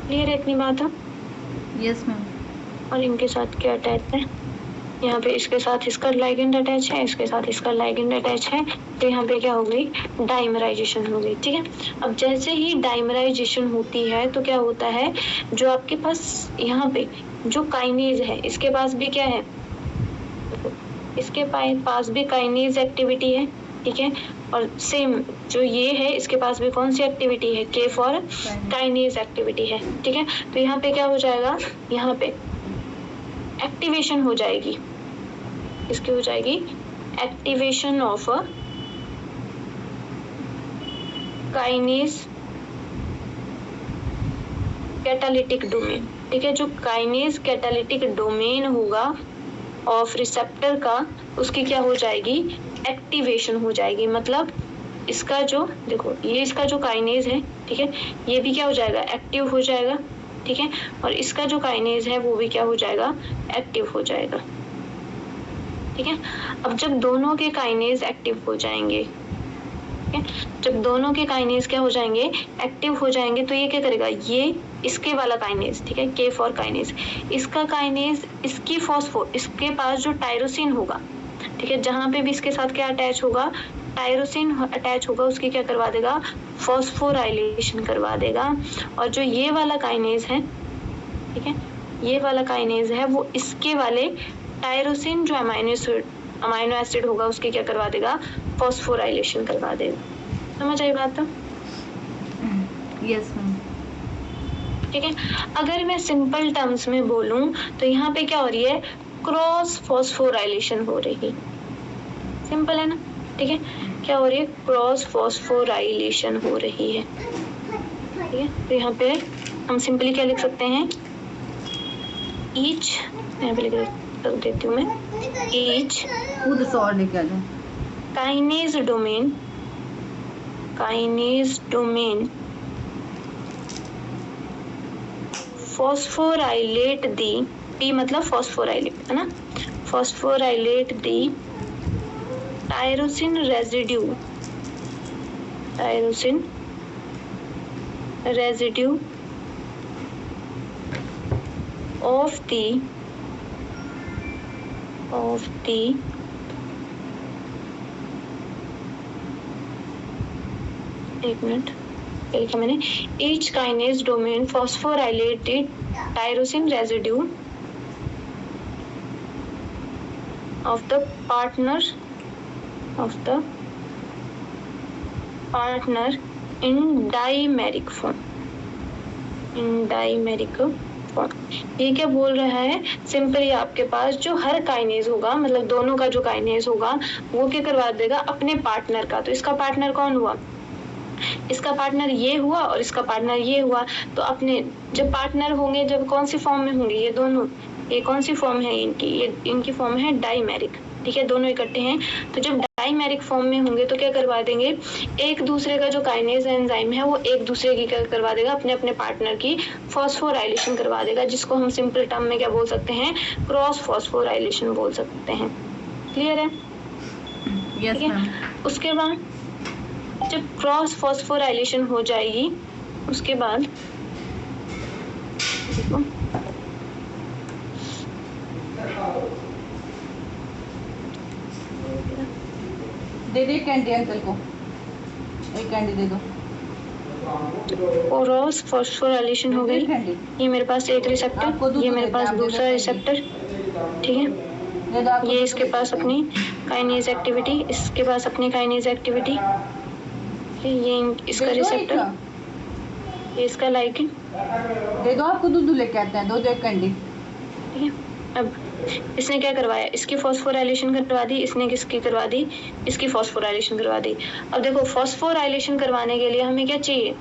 क्लियर है इतनी बात है? Yes ma'am. और इनके साथ क्या अटैच है, यहाँ पे इसके साथ इसका लाइगेंड अटैच है, इसके साथ इसका लाइगेंड अटैच है, तो यहाँ पे क्या हो गई, डाइमराइजेशन हो गई। ठीक है, अब जैसे ही डाइमराइजेशन होती है तो क्या होता है, जो आपके पास यहाँ पे जो काइनेज है इसके पास भी क्या है, इसके पास भी काइनेज एक्टिविटी है। ठीक है, और सेम जो ये है इसके पास भी कौन सी एक्टिविटी है, के फॉर काइनेज एक्टिविटी है। ठीक है, तो यहाँ पे क्या हो जाएगा, यहाँ पे एक्टिवेशन हो जाएगी, इसकी हो जाएगी activation of a kinase catalytic domain. ठीक है, जो काइनेज कैटालिटिक डोमेन होगा ऑफ रिसेप्टर का, उसकी क्या हो जाएगी, एक्टिवेशन हो जाएगी। मतलब इसका जो देखो, ये इसका जो काइनेज है, ठीक है, ये भी क्या हो जाएगा, एक्टिव हो जाएगा। ठीक है, और इसका जो काइनेज है वो भी क्या हो जाएगा, एक्टिव हो जाएगा। ठीक है, अब जब दोनों के काइनेज एक्टिव हो जाएंगे, ठीक है, जब दोनों के काइनेज क्या हो जाएंगे, एक्टिव हो जाएंगे, तो ये क्या करेगा, ये इसके वाला काइनेज, ठीक है, के फॉर काइनेज, इसका काइनेज, इसकी फॉस्फो, इसके पास जो टायरोसिन होगा, ठीक है, जहां पे भी इसके साथ क्या अटैच होगा, टायरोसिन अटैच होगा, उसकी क्या करवा देगा, फॉस्फोराइलेशन करवा देगा। और जो ये वाला काइनेज है, ठीक है, ये वाला काइनेज है, वो इसके वाले टायरोसिन जो अमाइनो एसिड होगा उसकी क्या करवा देगा, फॉस्फोराइलेशन करवा देगा। समझ आई बात? Yes ma'am. ठीक है, अगर मैं सिंपल टर्म्स में बोलूं तो यहाँ पे क्या हो रही है, क्रॉस फॉस्फोराइलेशन हो रही है। सिंपल है ना? ठीक है, क्या हो रही है, क्रॉस फॉस्फोराइलेशन हो रही है। ठीक है, तो यहाँ पे हम सिंपली क्या लिख सकते हैं, ईच, यहाँ पे लिख देती हूँ मैं, ईच खुद से और लेके आ जाओ, काइनेज डोमेन फॉस्फोराइलेट दी, डी मतलब फॉस्फोराइलेट है ना, phosphorylate the tyrosine residue of the एक मिनट क्या लिखा मैंने, each kinase domain phosphorylated tyrosine residue of the partner in dimeric form, ये क्या बोल रहा है, सिंपली आपके पास जो हर काइनेज होगा, मतलब दोनों का जो काइनेज होगा वो क्या करवा देगा, अपने पार्टनर का। तो इसका पार्टनर कौन हुआ, इसका पार्टनर ये हुआ और इसका पार्टनर ये हुआ, तो अपने जब पार्टनर होंगे, जब कौन सी फॉर्म में होंगे ये दोनों, ये कौन सी फॉर्म है इनकी, ये इनकी फॉर्म है डाइमेरिक। ठीक है, दोनों इकट्ठे हैं, तो जब डाइमेरिक फॉर्म में होंगे तो क्या करवा देंगे, एक दूसरे का जो काइनेज एंजाइम है वो एक दूसरे की क्या करवा देगा, अपने अपने पार्टनर की फॉस्फोराइलेशन करवा देगा, जिसको हम सिंपल टर्म में क्या बोल सकते हैं, क्रॉस फॉस्फोराइलेशन बोल सकते हैं। क्लियर है? Yes ma'am. उसके बाद जब क्रॉस फॉस्फोराइलेशन हो जाएगी, उसके बाद देखो दे दे कैंडी अंकल को, एक कैंडी दे दो। पोरस फॉस्फोराइलेशन हो गई। ये मेरे पास एक रिसेप्टर, ये मेरे पास दूसरा रिसेप्टर, ठीक है। ये इसके पास अपनी काइनेज एक्टिविटी, इसके पास अपनी काइनेज एक्टिविटी, ये इसका रिसेप्टर, ये इसका लाइगेंड। दे दो, आपको दूध लेके आते हैं, दो एक कैंडी, ठीक है। अब इसने क्या करवाया, इसकी फॉस्फोराइलेशन करवा दी, इसने किसकी करवा दी, इसकी फॉस्फोराइलेशन करवा दी। अब देखो फॉस्फोराइलेशन करवाने के लिए हमें क्या चाहिए,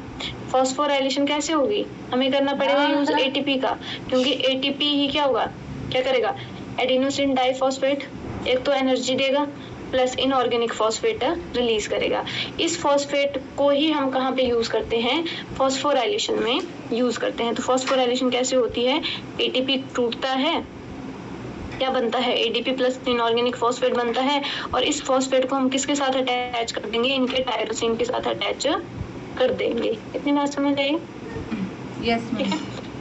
फॉस्फोराइलेशन कैसे होगी, हमें करना पड़ेगा यूज एटीपी का, क्योंकि एटीपी ही क्या होगा, क्या करेगा, एडिनोसिन डाइफॉस्फेट, एक तो एनर्जी देगा प्लस इनऑर्गेनिक फॉस्फेट रिलीज करेगा। इस फॉस्फेट को ही हम कहाँ पे यूज करते हैं, फॉस्फोराइलेशन में यूज करते हैं। तो फॉस्फोराइलेशन कैसे होती है, एटीपी टूटता है, क्या बनता है, एडीपी प्लस इनऑर्गेनिक फॉस्फेट बनता है, और इस फॉस्फेट को हम किसके साथ अटैच कर देंगे, इनके टायरोसिन के साथ अटैच कर देंगे। इतनी बात समझ आई? Yes ma'am.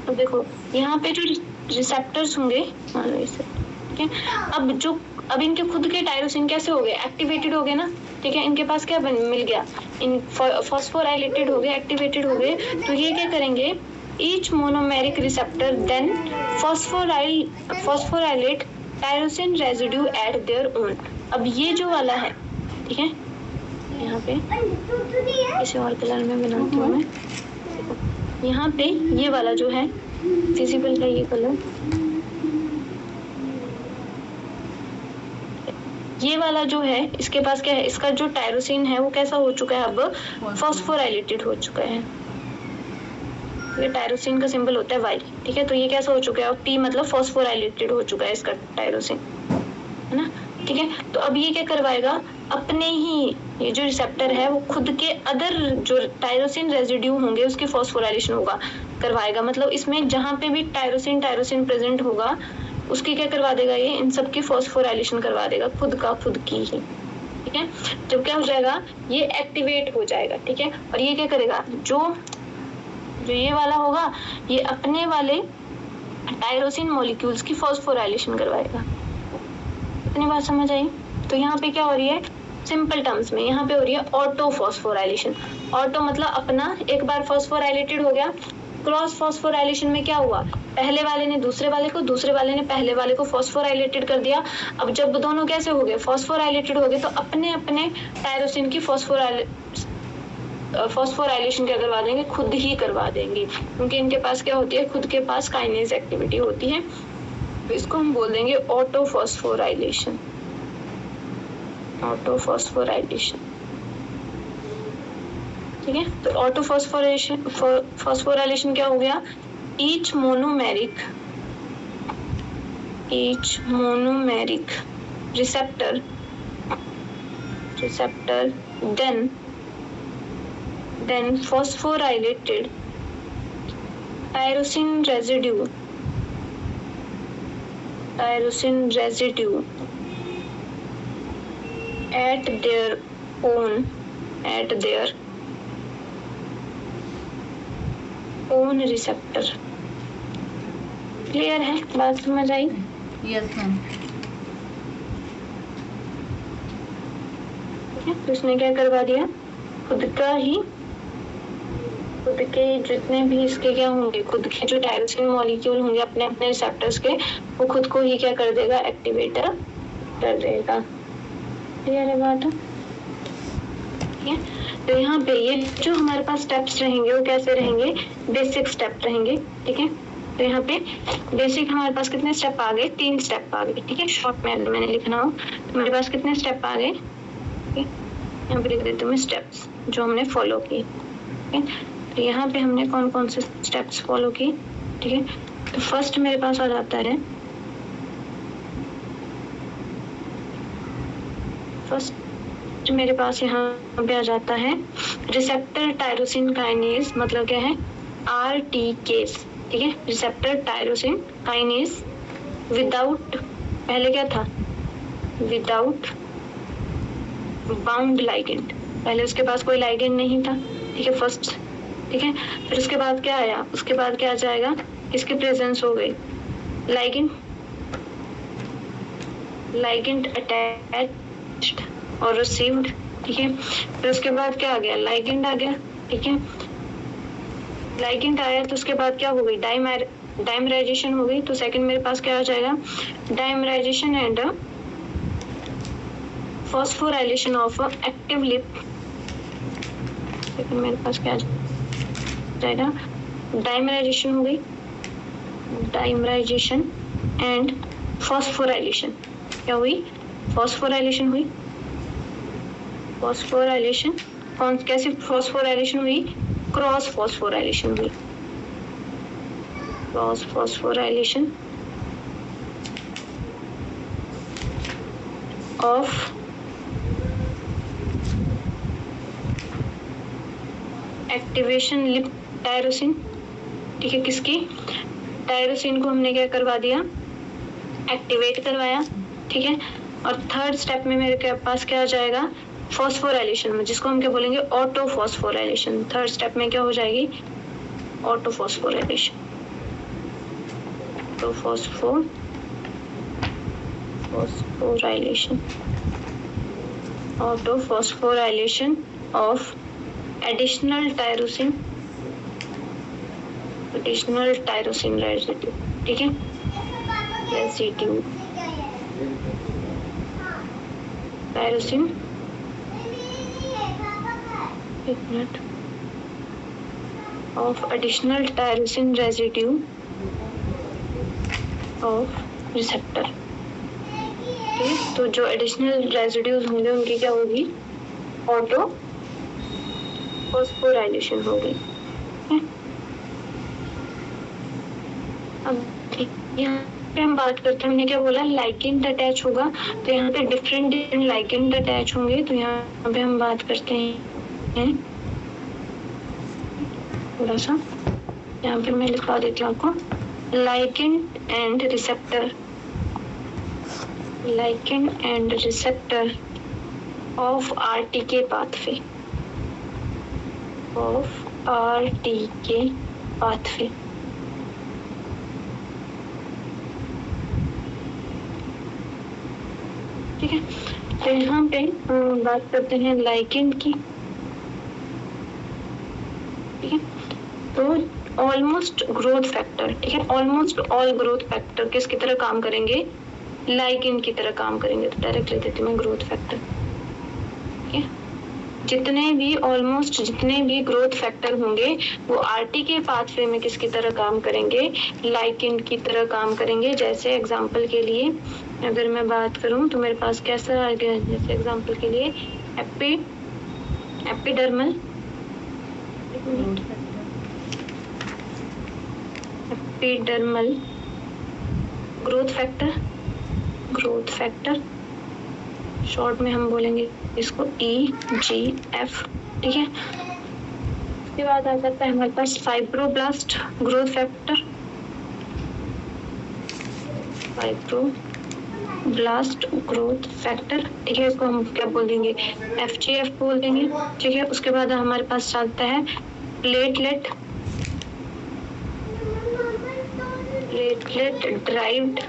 तो देखो यहाँ पे जो रिसेप्टर्स होंगे, ठीक है, अब इनके खुद के टायरोसिन कैसे हो गए, एक्टिवेटेड हो गए ना, ठीक है। इनके पास क्या मिल गया, इन फॉस्फोराइलेटेड हो गए, एक्टिवेटेड हो गए। तो ये क्या करेंगे, each monomeric receptor then phosphorylate tyrosine residue at their own। अब ये जो वाला है, ठीक है, यहाँ पे इसे और कलर में बनाती हूँ मैं, यहाँ पे ये वाला जो है विजिबल है, ये कलर, ये वाला जो है इसके पास क्या है, इसका जो टायरोसिन है वो कैसा हो चुका है, अब फॉस्फोराइलेटेड हो चुका है। ये टायरोसिन का सिंबल होता है वाई, ठीक है। तो ये कैसा हो चुका है, और टी मतलब फॉस्फोराइलेटेड हो चुका है इसका टायरोसिन, है ना, ठीक है। तो अब ये क्या करवाएगा, अपने ही ये जो रिसेप्टर है वो खुद के अदर जो टायरोसिन रेजिड्यू होंगे उसकी फॉस्फोराइलेशन होगा करवाएगा। मतलब इसमें जहाँ पे भी टायरोसिन प्रेजेंट होगा उसकी क्या करवा देगा, ये इन सब की फॉस्फोराइलेशन करवा देगा, खुद की ही, ठीक है। जब क्या हो जाएगा, ये एक्टिवेट हो जाएगा, ठीक है। और ये क्या करेगा, जो ये वाला होगा ये अपने वाले टायरोसिन मॉलिक्यूल्स की फॉस्फोराइलेशन करवाएगा। इतनी बात समझ आई? तो यहाँ पे क्या हो रही है, सिंपल टर्म्स में यहाँ पे हो रही है ऑटो फॉस्फोराइलेशन। ऑटो मतलब अपना, एक बार फॉस्फोराइलेटेड हो गया। क्रॉस फॉस्फोराइलेशन में क्या हुआ, पहले वाले ने दूसरे वाले को, दूसरे वाले ने पहले वाले को फॉस्फोराइलेटेड कर दिया। अब जब दोनों कैसे हो गए, फॉस्फोराइलेटेड हो गए, तो अपने अपने टायरोसिन की फॉस्फोराइलेशन क्या करवा देंगे, खुद ही करवा देंगे, क्योंकि इनके पास क्या होती है, खुद के पास काइनेज एक्टिविटी होती है। तो इसको हम बोल देंगे ऑटो फॉस्फोराइलेशन, ऑटो फॉस्फोराइलेशन, ठीक है। तो ऑटो फॉस्फोराइलेशन क्या हो गया, each monomeric receptor then phosphorylated tyrosine residue at their own receptor। Clear है, बात समझ आई? Yes ma'am. तो इसने क्या करवा दिया, खुद के जितने भी इसके क्या होंगे, खुद के जो टायरोसिन मॉलिक्यूल होंगे अपने अपने रिसेप्टर्स के, वो खुद को ही क्या कर देगा, एक्टिवेट कर देगा। क्लियर है बात? ठीक है। तो यहाँ पे ये जो हमारे पास स्टेप्स रहेंगे वो कैसे रहेंगे, बेसिक स्टेप रहेंगे, ठीक है। तो यहाँ पे बेसिक हमारे पास कितने स्टेप आ गए, 3 स्टेप आ गए, ठीक है। शॉर्ट में मैंने लिखना हो तो मेरे पास कितने स्टेप आ गए, यहाँ पे लिख देती हूँ मैं स्टेप्स जो हमने फॉलो किए, ठीक है। तो यहाँ पे हमने कौन कौन से स्टेप्स फॉलो किए, ठीक है। तो फर्स्ट मेरे पास आ जाता है, फर्स्ट मेरे पास यहाँ पे आ जाता है रिसेप्टर टायरोसिन काइनेज, मतलब क्या है, RTKs, ठीक है। रिसेप्टर टायरोसिन काइनेज विदाउट, पहले क्या था, विदाउट बाउंड लाइगेंड, पहले उसके पास कोई लाइगेंड नहीं था, ठीक है, फर्स्ट, ठीक है। फिर उसके बाद क्या आया, उसके बाद क्या आ जाएगा, किसकी प्रेजेंस हो गई, लाइगेंड अटैच्ड और रिसीव्ड, ठीक है। फिर उसके बाद क्या आ गया, लाइगेंड आ गया, ठीक है। लाइगेंड आया तो उसके बाद क्या हो गई, डाइमराइजेशन हो गई। तो सेकंड मेरे पास क्या आ जाएगा, dimerisation and phosphorylation of active lip. Second मेरे पास क्या आ जाएगा, डाइमराइजेशन हो गई, डाइमराइजेशन एंड फॉस्फोराइलेशन। क्या हुई, फॉस्फोराइलेशन हुई। फॉस्फोराइलेशन कौन, कैसी फॉस्फोराइलेशन हुई, क्रॉस फॉस्फोराइलेशन हुई। Cross phosphorylation of activation lip tyrosine. ठीक है, किसकी, टायरोसिन को हमने क्या करवा दिया, एक्टिवेट करवाया। ठीक है, और थर्ड स्टेप में मेरे पास क्या आ जाएगा, फॉस्फोराइलेशन में, जिसको हम क्या बोलेंगे, ऑटो फॉस्फोराइलेशन। थर्ड स्टेप में क्या हो जाएगी, ऑटो फॉस्फोराइलेशन। तो phosphorylation, auto phosphorylation of additional tyrosine residue. ठीक है, रेसिड्यू टायरोसिन, एक minute, of additional tyrosine residue of receptor. ठीक है, तो जो एडिशनल रेसिड्यूज होंगे उनकी क्या होगी, ऑटो फॉस्फोराइलेशन हो गई। अब यहाँ पे हम बात करते हैं, हमने क्या बोला, लाइगेंड अटैच होगा, तो यहाँ पे डिफरेंट लाइगेंड अटैच होंगे। तो यहाँ पे हम बात करते हैं थोड़ा सा, यहाँ पे मैं लिखवा देती हूँ आपको, ligand and receptor, ligand and receptor of RTK pathway, of RTK pathway. ठीक है, तो यहाँ पे बात करते हैं लाइगेंड की। ठीक है, तो ऑलमोस्ट ग्रोथ फैक्टर, ठीक है, ऑलमोस्ट ऑल ग्रोथ फैक्टर किसकी तरह काम करेंगे, लाइगेंड की तरह काम करेंगे। तो डायरेक्ट ले देती हूँ मैं ग्रोथ फैक्टर। ठीक है, जितने भी ऑलमोस्ट जितने भी ग्रोथ फैक्टर होंगे वो आरटीके पाथवे में किसकी तरह काम करेंगे, लाइगेंड की तरह काम करेंगे। जैसे एग्जांपल के लिए अगर मैं बात करूं तो मेरे पास कैसा आ गया, जैसे एग्जांपल के लिए एपिडर्मल ग्रोथ फैक्टर शॉर्ट में हम बोलेंगे इसको EGF। ठीक है, उसके बाद आ जाता है हमारे पास fibroblast growth factor, fibroblast growth factor. ठीक है, इसको हम क्या बोल देंगे, FGF बोल देंगे। ठीक है, उसके बाद हमारे पास चलता है platelet derived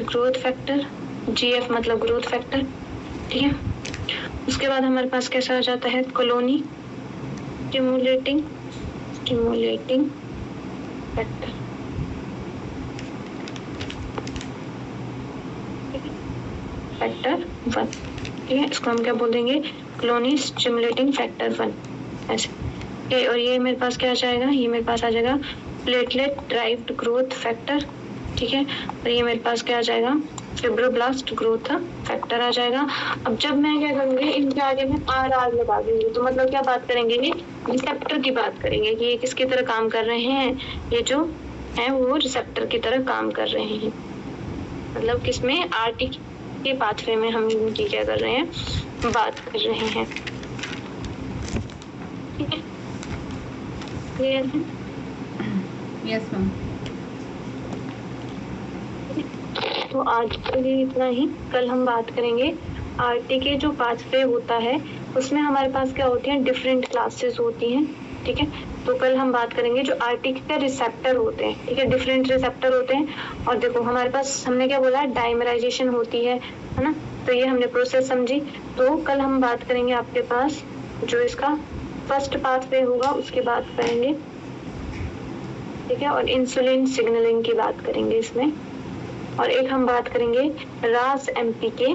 growth factor, GF मतलब ग्रोथ फैक्टर। ठीक है, उसके बाद हमारे पास कैसा आ जाता है, कॉलोनी स्टिमुलेटिंग फैक्टर। फैक्टर 1। ठीक है, इसको हम क्या बोल देंगे, कॉलोनी स्टिमुलेटिंग फैक्टर 1 ऐसे। और ये मेरे पास क्या आ जाएगा, ये मेरे पास आ जाएगा प्लेटलेट ड्राइव्ड ग्रोथ फैक्टर। ठीक है, और ये मेरे पास क्या आ जाएगा, फिब्रोब्लास्ट ग्रोथ फैक्टर आ जाएगा। अब जब मैं क्या करूंगी, इनके आगे में RR लगा दूंगी, तो मतलब क्या बात करेंगे, ये रिसेप्टर की बात करेंगे कि ये किसकी तरह काम कर रहे हैं, ये जो है वो रिसेप्टर की तरह काम कर रहे हैं। मतलब किसमें, आरटीके के पाथवे में हम इनकी क्या कर रहे हैं, बात कर रहे हैं। ठीक है, क्लियर है? Yes ma'am. तो आज के लिए इतना ही। कल हम बात करेंगे आरटीके जो पाथवे होता है उसमें हमारे पास क्या होती हैं, डिफरेंट क्लासेस होती हैं। ठीक है, तो कल हम बात करेंगे जो आरटीके के रिसेप्टर होते हैं। ठीक है, डिफरेंट रिसेप्टर होते हैं। और देखो हमारे पास हमने क्या बोला, डाइमराइजेशन होती है ना, तो ये हमने प्रोसेस समझी। तो कल हम बात करेंगे आपके पास जो इसका फर्स्ट पाथवे होगा उसकी बात करेंगे, ठीक है, और इंसुलिन सिग्नलिंग की बात करेंगे इसमें। और एक हम बात करेंगे रास एमपी के